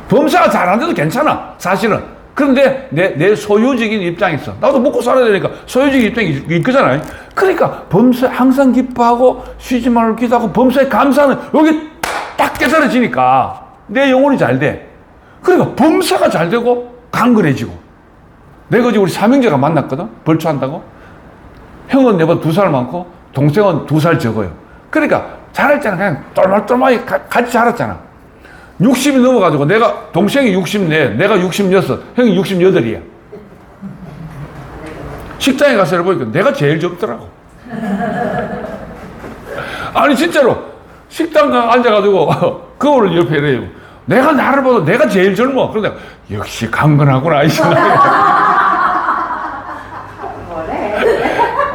Speaker 1: 범사가 잘 안 돼도 괜찮아 사실은. 그런데 내 소유적인 입장에서 나도 먹고 살아야 되니까 소유적인 입장이 있잖아요. 그러니까 범사 항상 기뻐하고 쉬지 말고 기도하고 범사에 감사하는 여기 딱 깨달아지니까 내 영혼이 잘 돼. 그러니까 범사가 잘 되고 강건해지고. 내가 어제 우리 삼형제가 만났거든. 벌초한다고. 형은 내보다 2살 많고 동생은 2살 적어요. 그러니까 자랄 때는 그냥 똘말똘말하게 같이 자랐잖아. 60이 넘어가지고 동생이 64, 내가 66, 형이 68이야. 식당에 가서 보니까 내가 제일 젊더라고. 아니 진짜로 식당 앉아가지고 거울을 옆에 이래요. 내가 나를 봐도 내가 제일 젊어. 그런데 역시 강건하구나 이 생각이.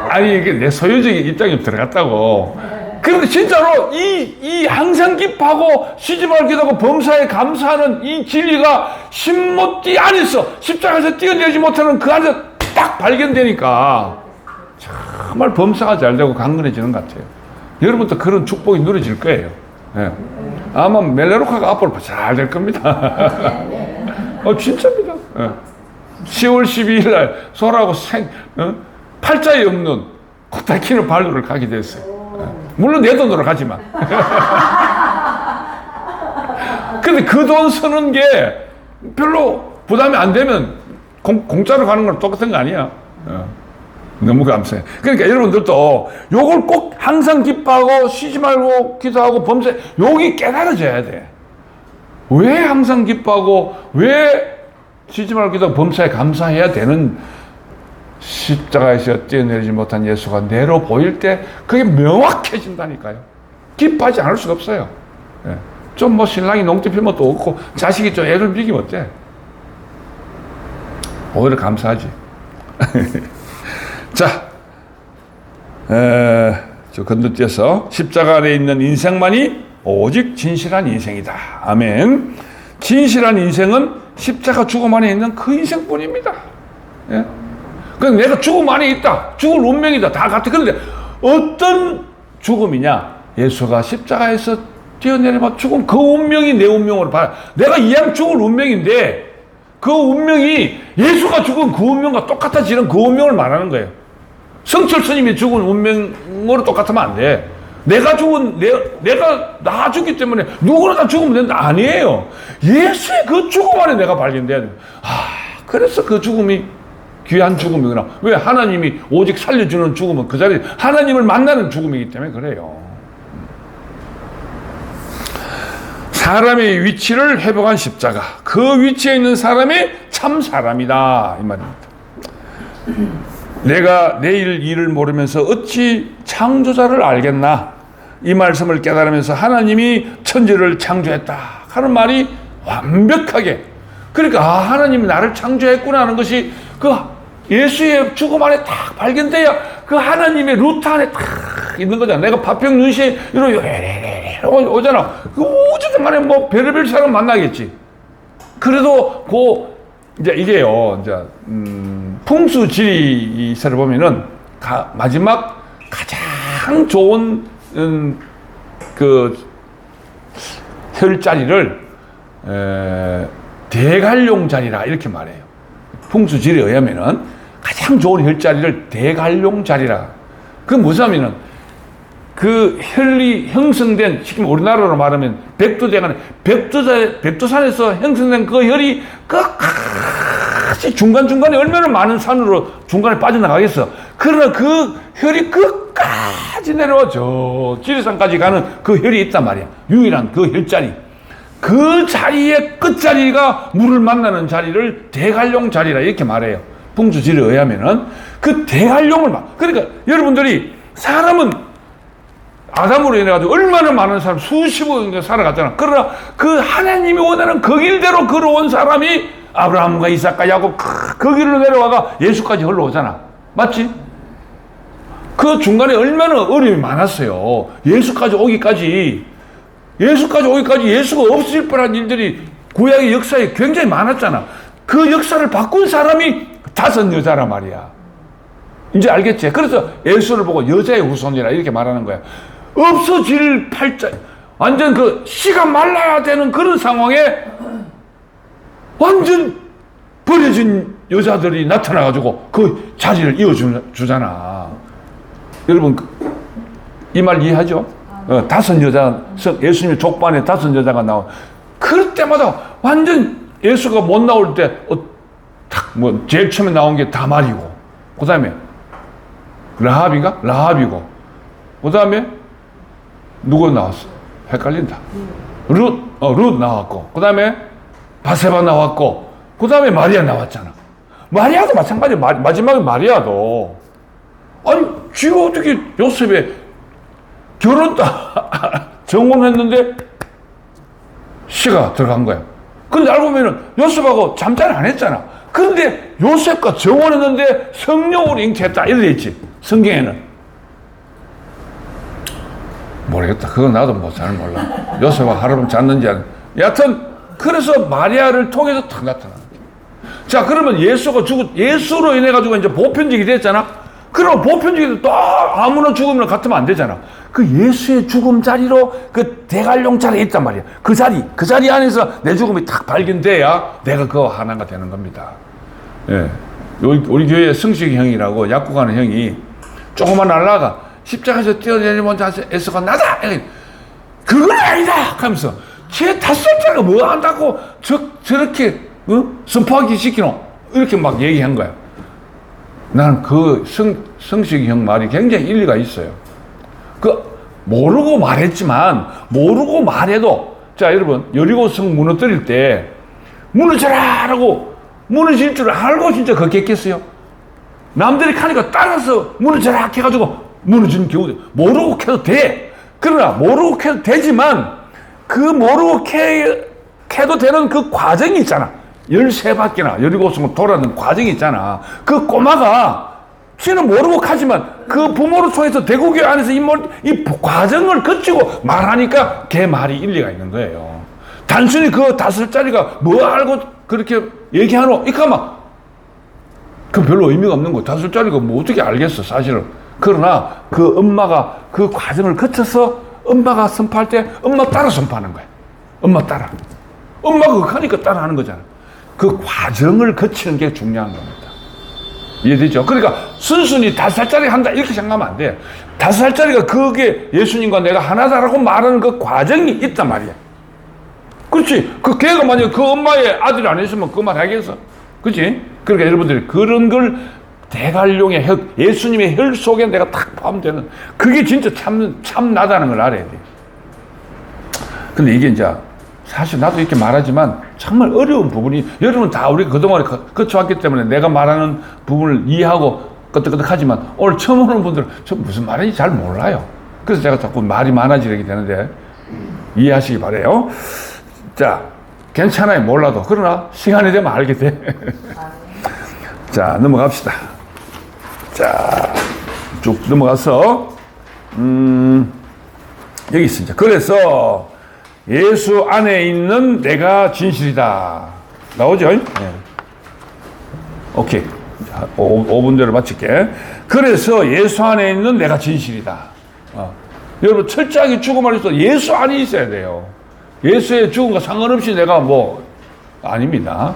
Speaker 1: 아니 이게 내 소유적인 입장이 들어갔다고. 그런데 진짜로 이 항상 기뻐하고 쉬지 말고 기도하고 범사에 감사하는 이 진리가 신모띠 안에서 십자가에서 뛰어내지 못하는 그 안에서 딱 발견되니까 정말 범사가 잘 되고 강건해지는 것 같아요. 여러분도 그런 축복이 누려질 거예요. 네. 아마 멜레로카가 앞으로 잘 될 겁니다. 진짜입니다. 네. 10월 12일 날 소라하고 팔자에 없는 코타키노 발로를 가게 됐어요. 물론 내 돈으로 가지만. 근데 그 돈 쓰는 게 별로 부담이 안 되면 공짜로 가는 거랑 똑같은 거 아니야. 너무 감사해. 그러니까 여러분들도 요걸 꼭 항상 기뻐하고 쉬지 말고 기도하고 범세 여기 깨달아져야 돼. 왜 항상 기뻐하고 왜 쉬지 말고 기도하고 범사에 감사해야 되는 십자가에서 뛰어내리지 못한 예수가 내로 보일 때 그게 명확해진다니까요. 기뻐하지 않을 수가 없어요. 예. 좀 뭐 신랑이 농띠 피면 또 없고 자식이 좀 애를 비기면 어때? 오히려 감사하지. 자, 저 건너뛰어서 십자가 안에 있는 인생만이 오직 진실한 인생이다. 아멘. 진실한 인생은 십자가 죽음 안에 있는 그 인생뿐입니다. 예? 그럼 내가 죽음 안에 있다. 죽을 운명이다. 다 같아. 그런데 어떤 죽음이냐? 예수가 십자가에서 뛰어내려면 죽음 그 운명이 내 운명으로 봐. 내가 이왕 죽을 운명인데 그 운명이 예수가 죽은 그 운명과 똑같아지는 그 운명을 말하는 거예요. 성철 스님이 죽은 운명으로 똑같으면 안 돼. 내가 나 죽기 때문에 누구나 다 죽으면 된다. 아니에요. 예수의 그 죽음 안에 내가 발견돼야 돼. 그래서 그 죽음이 귀한 죽음이구나. 왜? 하나님이 오직 살려주는 죽음은 그 자리에 하나님을 만나는 죽음이기 때문에 그래요. 사람의 위치를 회복한 십자가. 그 위치에 있는 사람이 참 사람이다. 이 말입니다. 내가 내일 일을 모르면서 어찌 창조자를 알겠나? 이 말씀을 깨달으면서 하나님이 천지를 창조했다 하는 말이 완벽하게, 그러니까 하나님이 나를 창조했구나 하는 것이 그 예수의 죽음 안에 딱 발견돼야 그 하나님의 루트 안에 딱 있는 거잖아. 내가 파평 눈시에 이렇게 오잖아. 그 어쨌든 간에 뭐 별의별 사람 만나겠지. 그래도 이제 이게요, 이제 풍수지리서를 보면은 마지막 가장 좋은 그 혈자리를 대관용 자리라 이렇게 말해요. 풍수지리에 의하면은 가장 좋은 혈자리를 대관용 자리라. 그건 무엇이냐면은 그 혈이 형성된, 지금 우리나라로 말하면 백두산에서 형성된 그 혈이 끝까지 중간중간에 얼마나 많은 산으로 중간에 빠져나가겠어. 그러나 그 혈이 끝까지 내려와 저 지리산까지 가는 그 혈이 있단 말이야. 유일한 그 혈자리. 그 자리의 끝자리가 물을 만나는 자리를 대관용 자리라 이렇게 말해요. 풍수지리에 의하면은 그 대관용을 그러니까 여러분들이 사람은 아담으로 인해가지고 얼마나 많은 사람, 수십억 년 살아갔잖아. 그러나 그 하나님이 원하는 그 길대로 걸어온 사람이 아브라함과 이삭과 야곱 그 길로 내려와가 예수까지 흘러오잖아. 맞지? 그 중간에 얼마나 어려움이 많았어요. 예수까지 오기까지 예수가 없을 뻔한 일들이 구약의 역사에 굉장히 많았잖아. 그 역사를 바꾼 사람이 5 여자란 말이야. 이제 알겠지? 그래서 예수를 보고 여자의 후손이라 이렇게 말하는 거야. 없어질 팔자, 완전 그 씨가 말라야 되는 그런 상황에 완전 버려진 여자들이 나타나가지고 그 자리를 이어주잖아. 여러분, 이 말 이해하죠? 5 여자, 예수님의 족반에 5 여자가 나와. 그럴 때마다 완전 예수가 못 나올 때, 제일 처음에 나온 게 다말이고, 그 다음에 라합이고, 그 다음에 누구 나왔어? 헷갈린다. 룻 나왔고, 그 다음에 바세바 나왔고, 그 다음에 마리아 나왔잖아. 마리아도 마찬가지. 마지막에 마리아도. 아니, 지가 어떻게 요셉에 결혼도 정혼했는데 씨가 들어간 거야. 근데 알고 보면은 요셉하고 잠자리 안 했잖아. 그런데 요셉과 정혼했는데 성령으로 잉태했다. 이렇게 있지. 성경에는. 모르겠다. 그건 나도 뭐 잘 몰라. 요셉과 하룻밤 잤는지 여하튼 그래서 마리아를 통해서 탁 나타나. 자, 그러면 예수로 인해 가지고 이제 보편적이 됐잖아. 그럼 보편적이 또 아무나 죽으면 같으면 안 되잖아. 그 예수의 죽음 자리로 그 대관용 자리에 있단 말이야. 그 자리 안에서 내 죽음이 탁 발견돼야 내가 그와 하나가 되는 겁니다. 예. 우리 교회 승식 형이라고 약국하는 형이 조그만 날라가 십자가에서 뛰어내리면 에서가 나다! 그건 아니다! 하면서 쟤 5살짜리가 뭐 한다고 저렇게 선포하기 시키노? 이렇게 막 얘기한 거야. 나는 그 성식이 형 말이 굉장히 일리가 있어요. 모르고 말해도 자, 여러분, 여리고성 무너뜨릴 때 무너져라! 라고 무너질 줄 알고 진짜 걷겠겠어요? 남들이 가니까 따라서 무너져라! 해가지고 무너진 경우도 모르고 캐도 돼. 그러나 모르고 캐도 되지만 그 모르고 캐도 되는 그 과정이 있잖아. 13바퀴나 여리고성을 돌아는 과정이 있잖아. 그 꼬마가 씨는 모르고 가지만 그 부모를 통해서 대구교회 안에서 이 과정을 거치고 말하니까 걔 말이 일리가 있는 거예요. 단순히 그 5살짜리가 뭐 알고 그렇게 얘기하노? 이까마 그 별로 의미가 없는 거야. 5살짜리가 뭐 어떻게 알겠어, 사실은. 그러나 그 엄마가 그 과정을 거쳐서 엄마가 선포할 때 엄마 따라 선포하는 거야. 엄마 따라. 엄마가 하니까 따라 하는 거잖아. 그 과정을 거치는 게 중요한 겁니다. 이해되죠? 그러니까 순순히 5살짜리 한다 이렇게 생각하면 안 돼. 5살짜리가 그게 예수님과 내가 하나다라고 말하는 그 과정이 있단 말이야. 그렇지? 그 걔가 만약에 그 엄마의 아들이 아니었으면 그 말 하겠어. 그렇지? 그러니까 여러분들이 그런 걸 대관용의 혈, 예수님의 혈 속에 내가 탁 포함되는 그게 진짜 참나다는 걸 알아야 돼. 근데 이게 이제 사실 나도 이렇게 말하지만 정말 어려운 부분이, 여러분 다 우리 그동안에 거쳐왔기 때문에 내가 말하는 부분을 이해하고 끄덕끄덕하지만 오늘 처음 오는 분들은 저 무슨 말인지 잘 몰라요. 그래서 제가 자꾸 말이 많아지게 되는데 이해하시기 바라요. 자, 괜찮아요. 몰라도. 그러나 시간이 되면 알게 돼. 자, 넘어갑시다. 자, 쭉 넘어가서 여기 있습니다. 그래서 예수 안에 있는 내가 진실이다. 나오죠? 네. 오케이. 5분 대로 마칠게. 그래서 예수 안에 있는 내가 진실이다. 여러분, 철저하게 죽음을 해서 예수 안에 있어야 돼요. 예수의 죽음과 상관없이 내가 뭐 아닙니다.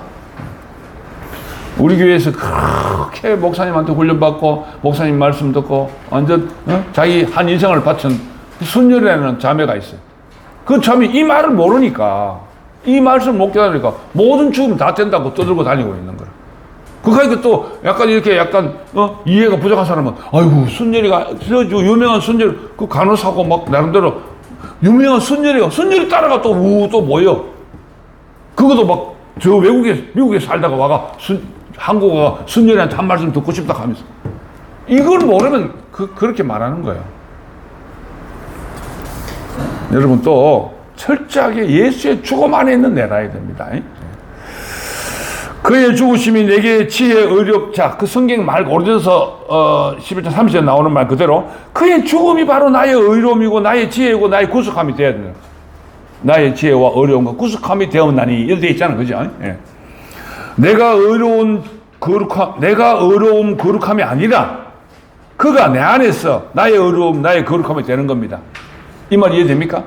Speaker 1: 우리 교회에서 그렇게 목사님한테 훈련받고 목사님 말씀 듣고 완전 자기 한 인생을 바친 순열이라는 자매가 있어요. 그 자매 이 말을 모르니까 이 말씀을 못 깨달으니까 모든 죽음 다 된다고 떠들고 다니고 있는 거예요. 그러니까 또 약간 이렇게 약간 이해가 부족한 사람은 아이고 순열이가 저 유명한 순열 그 간호사고 막 나름대로 유명한 순열이 따라가 또 모여. 그것도 막 저 미국에 살다가 와가 한국어가 순열이한테 한 말씀 듣고 싶다 하면서 이걸 모르면 그렇게 말하는 거예요. 여러분 또 철저하게 예수의 죽음 안에 있는 내라야 됩니다. 그의 죽으심이 내게 지혜 의롭. 자, 그 성경 말 오래돼서 11장 30절 나오는 말 그대로 그의 죽음이 바로 나의 의로움이고 나의 지혜이고 나의 구속함이 되어야 된다. 나의 지혜와 의로움과 구속함이 되었나니 이렇게 되어 있잖아, 그죠? 예. 내가 의로운 거룩함이 아니라 그가 내 안에서 나의 의로움, 나의 거룩함이 되는 겁니다. 이 말 이해됩니까?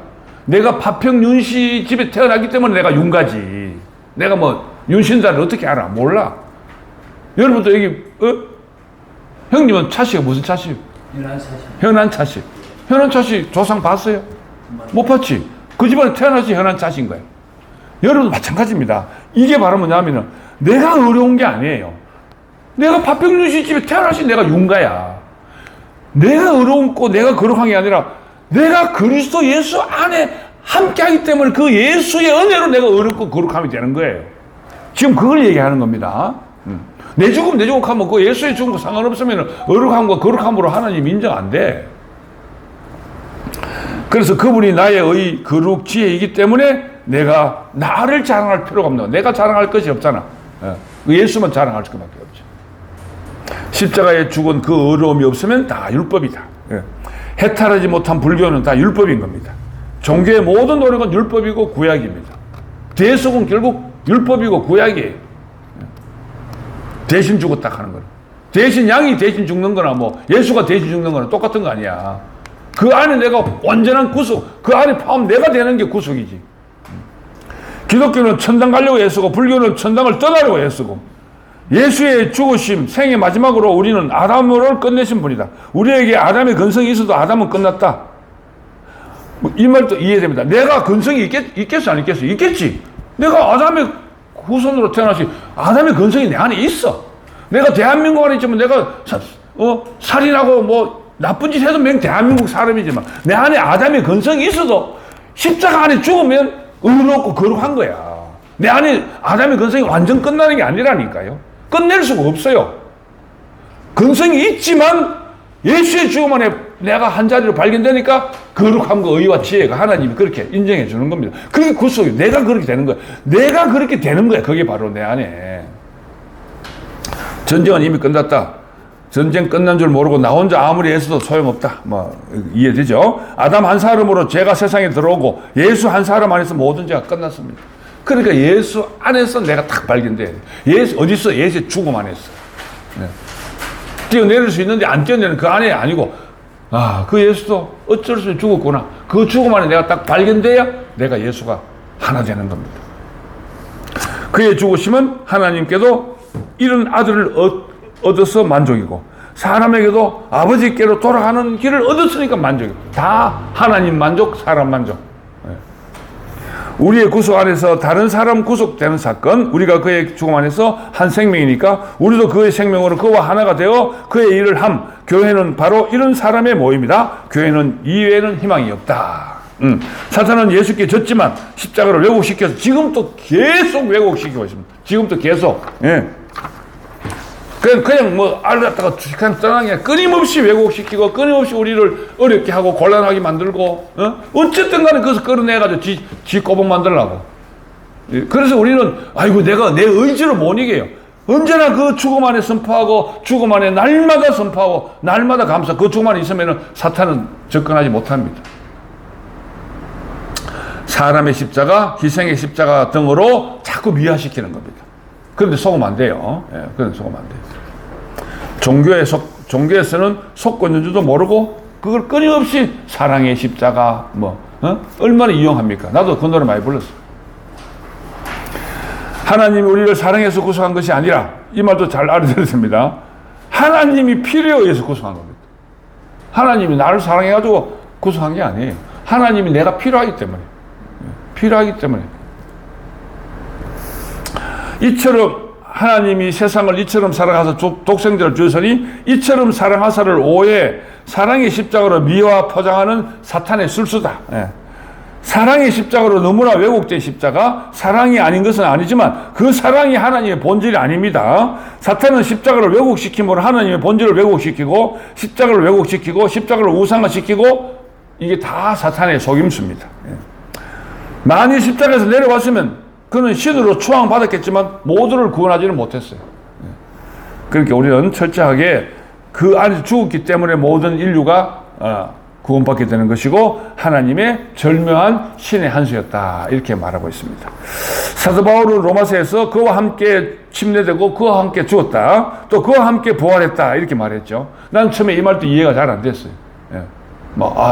Speaker 1: 내가 파평 윤씨 집에 태어났기 때문에 내가 윤가지. 내가 뭐 윤신자를 어떻게 알아? 몰라. 여러분도 여기 형님은 차씨가 무슨 차씨? 현안 차씨. 현안 차씨 조상 봤어요? 못 봤지? 그 집안에 태어나서 현안 차씨인 거예요. 여러분도 마찬가지입니다. 이게 바로 뭐냐면은 내가 어려운 게 아니에요. 내가 파평 윤씨 집에 태어나서 내가 윤가야. 내가 어려움고 내가 거룩한 게 아니라 내가 그리스도 예수 안에 함께하기 때문에 그 예수의 은혜로 내가 어렵고 거룩함이 되는 거예요. 지금 그걸 얘기하는 겁니다. 내 죽음 하면 그 예수의 죽음과 상관없으면 어룩함과 거룩함으로 하나님 인정 안 돼. 그래서 그분이 나의 거룩 지혜이기 때문에 내가 나를 자랑할 필요가 없는 거야. 내가 자랑할 것이 없잖아. 예수만 자랑할 수밖에 없죠. 십자가에 죽은 그 어려움이 없으면 다 율법이다. 해탈하지 못한 불교는 다 율법인 겁니다. 종교의 모든 노력은 율법이고 구약입니다. 대속은 결국 율법이고 구약이에요. 대신 죽었다 하는 거는. 대신 양이 대신 죽는 거나 뭐 예수가 대신 죽는 거나 똑같은 거 아니야. 그 안에 내가 완전한 구속, 그 안에 포함 내가 되는 게 구속이지. 기독교는 천당 가려고 애쓰고 불교는 천당을 떠나려고 애쓰고 예수의 죽으심, 생의 마지막으로 우리는 아담으로 끝내신 분이다. 우리에게 아담의 근성이 있어도 아담은 끝났다. 이 말도 이해됩니다. 내가 근성이 있겠어 안 있겠어? 있겠지. 내가 아담의 후손으로 태어나시 아담의 근성이 내 안에 있어. 내가 대한민국 안에 있지만 내가 살인하고 뭐 나쁜 짓 해도 맹 대한민국 사람이지만 내 안에 아담의 근성이 있어도 십자가 안에 죽으면 의롭고 거룩한 거야. 내 안에 아담의 근성이 완전 끝나는 게 아니라니까요. 끝낼 수가 없어요. 근성이 있지만 예수의 죽음 안에 내가 한 자리로 발견되니까 거룩함과 의와 지혜가 하나님이 그렇게 인정해 주는 겁니다. 그게 구속이에요. 내가 그렇게 되는 거야. 내가 그렇게 되는 거야. 그게 바로 내 안에. 전쟁은 이미 끝났다. 전쟁 끝난 줄 모르고 나 혼자 아무리 애써도 소용없다. 뭐 이해되죠? 아담 한 사람으로 죄가 세상에 들어오고 예수 한 사람 안에서 모든 죄가 끝났습니다. 그러니까 예수 안에서 내가 딱 발견돼야 돼. 예수 어디 있어? 예수의 죽음 안에서. 네. 뛰어내릴 수 있는데 안 뛰어내는 그 안에 아니고 그 예수도 어쩔 수 없이 죽었구나. 그 죽음 안에 내가 딱 발견돼야 내가 예수가 하나 되는 겁니다. 그의 죽으심은 하나님께도 이런 아들을 얻어서 만족이고 사람에게도 아버지께로 돌아가는 길을 얻었으니까 만족이고 다 하나님 만족, 사람 만족. 우리의 구속 안에서 다른 사람 구속되는 사건, 우리가 그의 죽음 안에서 한 생명이니까 우리도 그의 생명으로 그와 하나가 되어 그의 일을 함. 교회는 바로 이런 사람의 모임이다. 교회는 이외에는 희망이 없다. 사탄은 예수께 졌지만 십자가를 왜곡시켜서 지금도 계속 왜곡시키고 있습니다. 지금도 계속. 예. 그냥 뭐 알았다가 그냥 떠나는 게 끊임없이 왜곡시키고 끊임없이 우리를 어렵게 하고 곤란하게 만들고 어쨌든 간에 그것을 끌어내가지고 지 꼬복 만들려고. 그래서 우리는 아이고 내가 내 의지로 못 이겨요. 언제나 그 죽음 안에 선포하고 죽음 안에 날마다 선포하고 날마다 감사. 그 죽음 안에 있으면 사탄은 접근하지 못합니다. 사람의 십자가, 희생의 십자가 등으로 자꾸 미화시키는 겁니다. 그런데 속으면 안 돼요. 예, 그런데 속으면 안 돼요. 종교에서는 속고 있는 줄도 모르고 그걸 끊임없이 사랑의 십자가, 뭐 얼마나 이용합니까? 나도 그 노래 많이 불렀어. 하나님이 우리를 사랑해서 구속한 것이 아니라, 이 말도 잘 알아들었습니다. 하나님이 필요에 의해서 구속한 겁니다. 하나님이 나를 사랑해가지고 구속한 게 아니에요. 하나님이 내가 필요하기 때문에. 필요하기 때문에. 이처럼 하나님이 세상을 이처럼 사랑하사 독생자를 주셨으니 이처럼 사랑하사를 오해, 사랑의 십자가로 미화 포장하는 사탄의 술수다. 사랑의 십자가로 너무나 왜곡된 십자가, 사랑이 아닌 것은 아니지만 그 사랑이 하나님의 본질이 아닙니다. 사탄은 십자가를 왜곡시키면 하나님의 본질을 왜곡시키고, 십자가를 왜곡시키고, 십자가를 우상화시키고, 이게 다 사탄의 속임수입니다. 만일 십자가에서 내려왔으면 그는 신으로 추앙받았겠지만 모두를 구원하지는 못했어요. 그러니까 우리는 철저하게 그 안에서 죽었기 때문에 모든 인류가 구원받게 되는 것이고 하나님의 절묘한 신의 한 수였다, 이렇게 말하고 있습니다. 사도 바울은 로마서에서 그와 함께 침례되고 그와 함께 죽었다, 또 그와 함께 부활했다, 이렇게 말했죠. 난 처음에 이 말도 이해가 잘 안 됐어요.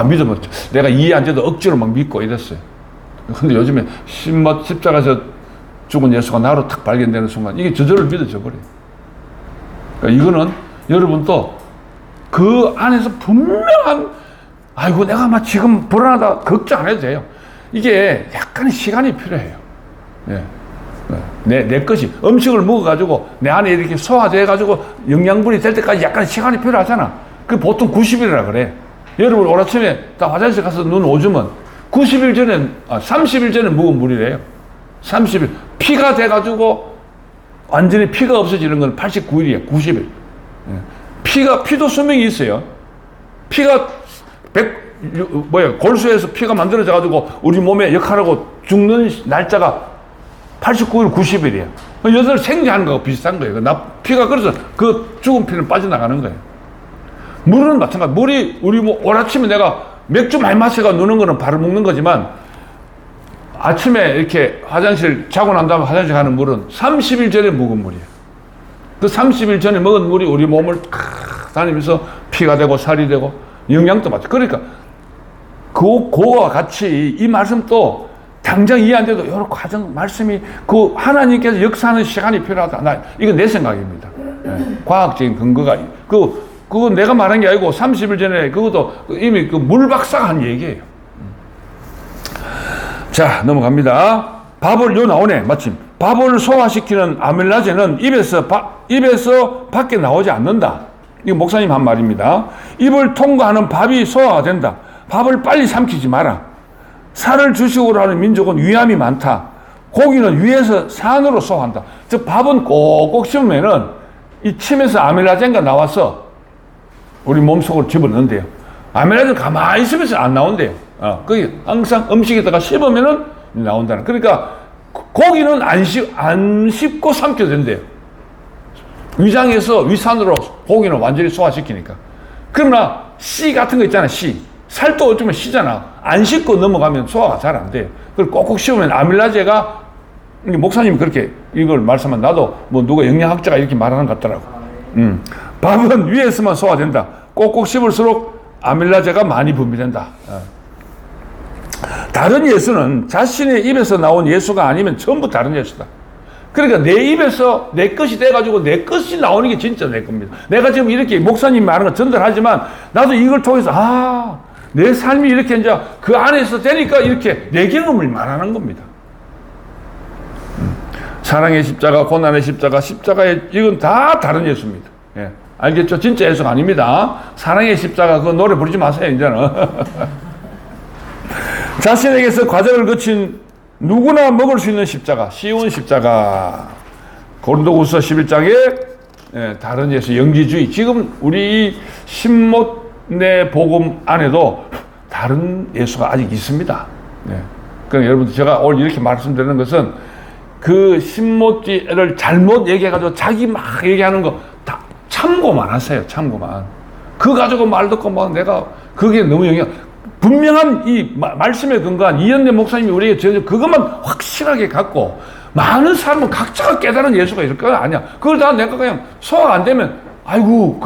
Speaker 1: 믿으면 내가 이해 안 돼도 억지로 막 믿고 이랬어요. 근데 요즘에 십자가에서 죽은 예수가 나로 탁 발견되는 순간 이게 저절로 믿어져 버려요. 그러니까 이거는 여러분도 그 안에서 분명한, 아이고 내가 막 지금 불안하다 걱정 안 해도 돼요. 이게 약간의 시간이 필요해요. 내 것이 음식을 먹어가지고 내 안에 이렇게 소화돼가지고 영양분이 될 때까지 약간 시간이 필요하잖아. 그 보통 90일이라 그래. 여러분 오늘 아침에 다 화장실 가서 눈 오주면 90일 전에, 30일 전에 묵은 물이래요. 30일. 피가 돼가지고 완전히 피가 없어지는 건 89일이에요. 90일. 피도 수명이 있어요. 피가 골수에서 피가 만들어져가지고 우리 몸에 역할하고 죽는 날짜가 89일, 90일이에요. 여덟 생리하는 거하고 비슷한 거예요. 피가 그래서 그 죽은 피는 빠져나가는 거예요. 물은 마찬가지. 물이 우리 오늘 아침에 내가 맥주 많이 마셔가 누는 거는 바로 먹는 거지만 아침에 이렇게 화장실 자고 난 다음에 화장실 가는 물은 30일 전에 묵은 물이에요. 그 30일 전에 먹은 물이 우리 몸을 다니면서 피가 되고 살이 되고 영양도 맞죠. 그러니까 그거와 같이 이 말씀도 당장 이해 안 돼도 이런 과정 말씀이 그 하나님께서 역사하는 시간이 필요하다. 이건 내 생각입니다. 과학적인 근거가 그건 내가 말한 게 아니고 30일 전에 그것도 이미 그 물박사가 한 얘기예요. 자, 넘어갑니다. 밥을 요 나오네. 마침 밥을 소화시키는 아밀라제는 입에서 밖에 나오지 않는다. 이거 목사님 한 말입니다. 입을 통과하는 밥이 소화가 된다. 밥을 빨리 삼키지 마라. 살을 주식으로 하는 민족은 위암이 많다. 고기는 위에서 산으로 소화한다. 즉 밥은 꼭꼭 씹으면은 이 침에서 아밀라제가 나와서 우리 몸속으로 집어넣는데요. 아밀라제는 가만히 있으면서 안 나온대요. 그게 항상 음식에다가 씹으면은 나온다는. 그러니까 고기는 안 씹고 삼켜도 된대요. 위장에서 위산으로 고기는 완전히 소화시키니까. 그러나 씨 같은 거 있잖아, 씨. 살도 어쩌면 씨잖아. 안 씹고 넘어가면 소화가 잘 안 돼요. 그걸 꼭꼭 씹으면 아밀라제가, 목사님이 그렇게 이걸 말씀하면 나도 뭐 누가 영양학자가 이렇게 말하는 것 같더라고. 밥은 위에서만 소화된다. 꼭꼭 씹을수록 아밀라제가 많이 분비된다. 다른 예수는 자신의 입에서 나온 예수가 아니면 전부 다른 예수다. 그러니까 내 입에서 내 것이 돼가지고 내 것이 나오는 게 진짜 내 겁니다. 내가 지금 이렇게 목사님 말하는 거 전달하지만 나도 이걸 통해서 내 삶이 이렇게 이제 그 안에서 되니까 이렇게 내 경험을 말하는 겁니다. 사랑의 십자가, 고난의 십자가, 십자가의 이건 다 다른 예수입니다. 예. 알겠죠? 진짜 예수가 아닙니다. 사랑의 십자가 그 노래 부르지 마세요, 이제는. 자신에게서 과정을 거친 누구나 먹을 수 있는 십자가, 쉬운 십자가. 고린도후서 11장에 다른 예수, 영지주의. 지금 우리 신못내 복음 안에도 다른 예수가 아직 있습니다. 그러니까 여러분들 제가 오늘 이렇게 말씀드리는 것은 그 신못지를 잘못 얘기해가지고 자기 막 얘기하는 거 다 참고만 하세요. 참고만. 그 가지고 말 듣고 막 내가 그게 너무 분명한 이 말씀에 근거한 이현대 목사님이 우리에게 전해 그것만 확실하게 갖고 많은 사람은 각자가 깨달은 예수가 있을 거 아니야. 그걸 다 내가 그냥 소화가 안 되면 아이고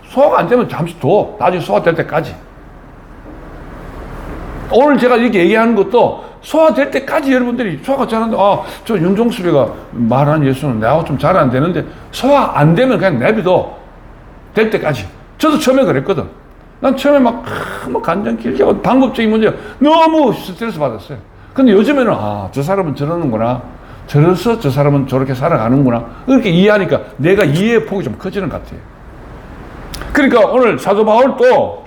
Speaker 1: 소화가 안 되면 잠시 둬. 나중에 소화될 때까지. 오늘 제가 이렇게 얘기하는 것도 소화될 때까지 여러분들이 소화가 잘 안 돼. 저 윤종수비가 말하는 예수는 내하고 좀 잘 안 되는데 소화 안 되면 그냥 내비둬. 될 때까지. 저도 처음에 그랬거든. 난 처음에 막 간장 길게 하고 방법적인 문제 너무 스트레스 받았어요. 근데 요즘에는 저 사람은 저러는구나. 저래서 저 사람은 저렇게 살아가는구나. 이렇게 이해하니까 내가 이해의 폭이 좀 커지는 것 같아요. 그러니까 오늘 사도 바울도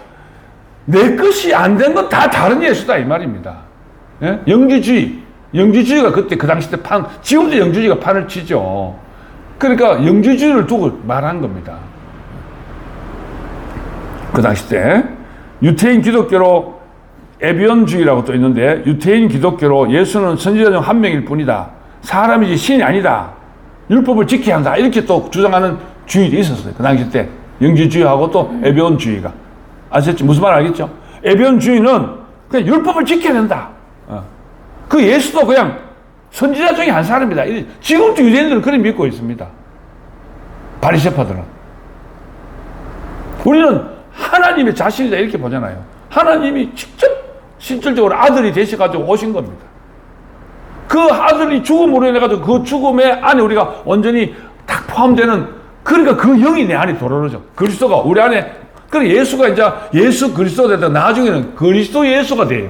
Speaker 1: 내 것이 안 된 건 다 다른 예수다 이 말입니다. 예? 영주주의가 그때 그 당시 때 지금도 영주주의가 판을 치죠. 그러니까 영주주의를 두고 말한 겁니다. 그 당시 때 유태인 기독교로 에비온주의라고 또 있는데 유태인 기독교로 예수는 선지자 중 한 명일 뿐이다. 사람이지 신이 아니다. 율법을 지켜야 한다. 이렇게 또 주장하는 주의도 있었어요. 그 당시 때 영주주의하고 또 에비온주의가. 아셨죠? 무슨 말 알겠죠? 에비온주의는 그냥 율법을 지켜야 된다. 그 예수도 그냥 선지자 중에 한 사람이다. 지금도 유대인들은 그렇게 믿고 있습니다. 바리새파들은. 우리는 하나님의 자신이다 이렇게 보잖아요. 하나님이 직접 실질적으로 아들이 되셔가지고 오신 겁니다. 그 아들이 죽음으로 인해가지고 그 죽음의 안에 우리가 완전히 딱 포함되는, 그러니까 그 영이 내 안에 들어오죠. 그리스도가 우리 안에, 그래 예수가 이제 예수 그리스도가 되다 나중에는 그리스도 예수가 돼요.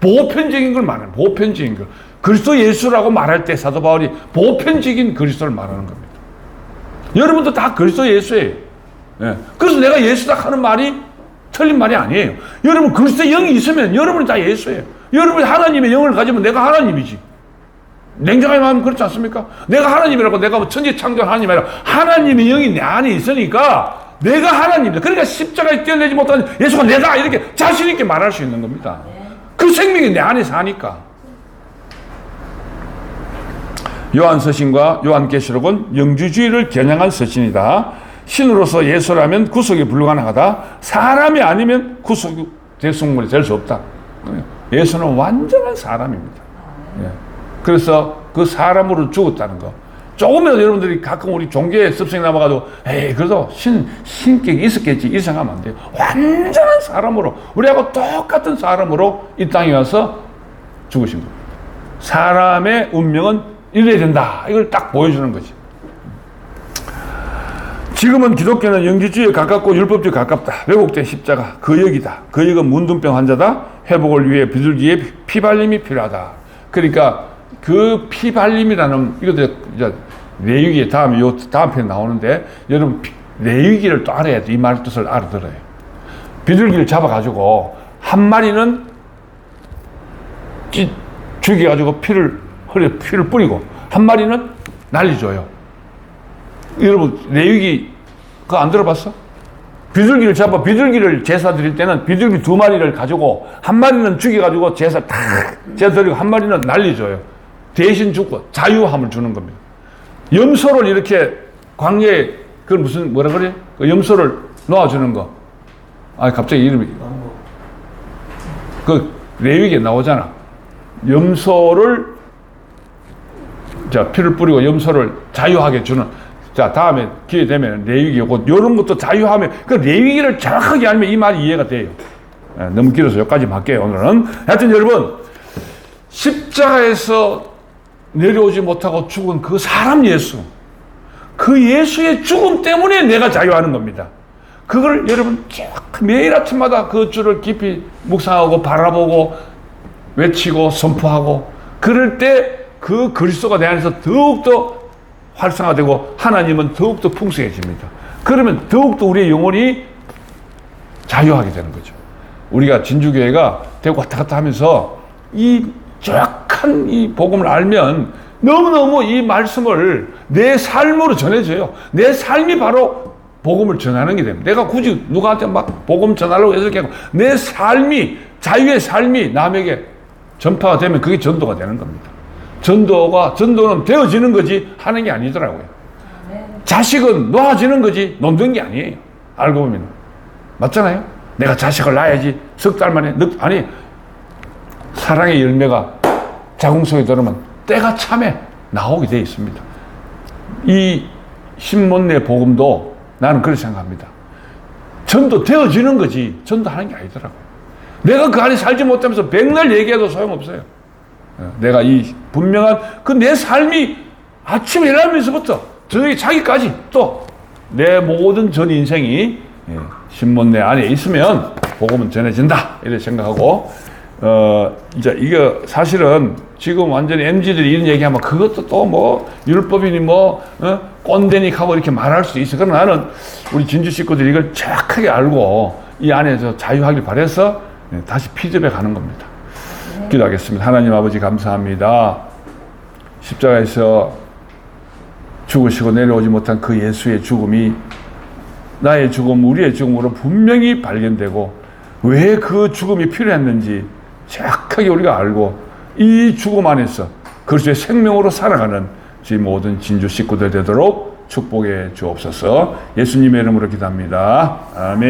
Speaker 1: 보편적인 걸 말하는, 보편적인 걸. 그리스도 예수라고 말할 때 사도 바울이 보편적인 그리스도를 말하는 겁니다. 여러분도 다 그리스도 예수예요. 예. 그래서 내가 예수다 하는 말이 틀린 말이 아니에요. 여러분 그리스도 영이 있으면 여러분이 다 예수예요. 여러분이 하나님의 영을 가지면 내가 하나님이지. 냉정하게 말하면 그렇지 않습니까? 내가 하나님이라고, 내가 뭐 천지 창조 하나님이 아니라 하나님의 영이 내 안에 있으니까 내가 하나님이다. 그러니까 십자가에 떼어내지 못한 예수가 내다 이렇게 자신 있게 말할 수 있는 겁니다. 그 생명이 내 안에 사니까. 요한서신과 요한계시록은 영주주의를 겨냥한 서신이다. 신으로서 예수라면 구속이 불가능하다. 사람이 아니면 구속 대속물이 될 수 없다. 예수는 완전한 사람입니다. 예. 그래서 그 사람으로 죽었다는 거. 조금이라도 여러분들이 가끔 우리 종교의 습성이 남아가지고 그래도 신격이 있었겠지 이 생각하면 안 돼요. 완전한 사람으로, 우리하고 똑같은 사람으로 이 땅에 와서 죽으신 겁니다. 사람의 운명은 이래야 된다. 이걸 딱 보여주는 거지. 지금은 기독교는 영주주의에 가깝고 율법주의에 가깝다. 왜곡된 십자가, 그 역이다. 그 역은 문둥병 환자다. 회복을 위해 비둘기의 피발림이 필요하다. 그러니까 그 피발림이라는, 이것도 이제 레위기 다음 편에 나오는데, 여러분 레위기를 또 알아야 돼. 이 말 뜻을 알아들어요. 비둘기를 잡아가지고 한 마리는 죽여가지고 허리에 피를 뿌리고 한 마리는 날려줘요. 여러분 레위기 그거 안 들어봤어? 비둘기를 잡아, 비둘기를 제사 드릴 때는 비둘기 2마리를 가지고 한 마리는 죽여가지고 제사 드리고 한 마리는 날려줘요. 대신 죽고 자유함을 주는 겁니다. 염소를 이렇게 광야에, 그걸 무슨 뭐라 그래? 그 염소를 놓아주는 거. 갑자기 이름이 그 레위기에 나오잖아. 염소를 피를 뿌리고 염소를 자유하게 주는. 자, 다음에 기회 되면 레위기 오고, 이런 것도 자유하면, 그 레위기를 정확하게 알면 이 말이 이해가 돼요. 너무 길어서 여기까지 할게요, 오늘은. 하여튼 여러분, 십자가에서 내려오지 못하고 죽은 그 사람 예수, 그 예수의 죽음 때문에 내가 자유하는 겁니다. 그걸 여러분 매일 아침마다 그 주를 깊이 묵상하고 바라보고 외치고 선포하고, 그럴 때 그 그리스도가 내 안에서 더욱더 활성화되고 하나님은 더욱더 풍성해집니다. 그러면 더욱더 우리의 영혼이 자유하게 되는 거죠. 우리가 진주교회가 되고 왔다 갔다 하면서 이 정확한 이 복음을 알면 너무너무 이 말씀을 내 삶으로 전해줘요. 내 삶이 바로 복음을 전하는 게 됩니다. 내가 굳이 누구한테 막 복음 전하려고 해서 이렇게 하고, 내 삶이, 자유의 삶이 남에게 전파가 되면 그게 전도가 되는 겁니다. 전도는 되어지는 거지 하는 게 아니더라고요. 자식은 놓아지는 거지 놓는 게 아니에요. 알고 보면. 맞잖아요? 내가 자식을 낳아야지 석 달 만에, 아니, 사랑의 열매가 자궁 속에 들어오면 때가 참에 나오게 되어 있습니다. 이 신문의 복음도 나는 그렇게 생각합니다. 전도 되어지는 거지 전도하는 게 아니더라고요. 내가 그 안에 살지 못하면서 백날 얘기해도 소용없어요. 내가 이 분명한 그 내 삶이 아침에 일어나면서부터 자기까지 또 내 모든 전 인생이 신문내 안에 있으면 복음은 전해진다 이렇게 생각하고 이제 이게 사실은 지금 완전히 MZ들이 이런 얘기하면 그것도 또 뭐 율법이니 뭐 꼰대니 하고 이렇게 말할 수 있어. 그러나 나는 우리 진주 식구들이 이걸 정확하게 알고 이 안에서 자유하길 바래서 다시 피드백하는 겁니다. 기도하겠습니다. 하나님 아버지 감사합니다. 십자가에서 죽으시고 내려오지 못한 그 예수의 죽음이 나의 죽음, 우리의 죽음으로 분명히 발견되고 왜 그 죽음이 필요했는지 정확하게 우리가 알고 이 죽음 안에서 그리스도의 생명으로 살아가는 저희 모든 진주 식구들 되도록 축복해 주옵소서. 예수님의 이름으로 기도합니다. 아멘.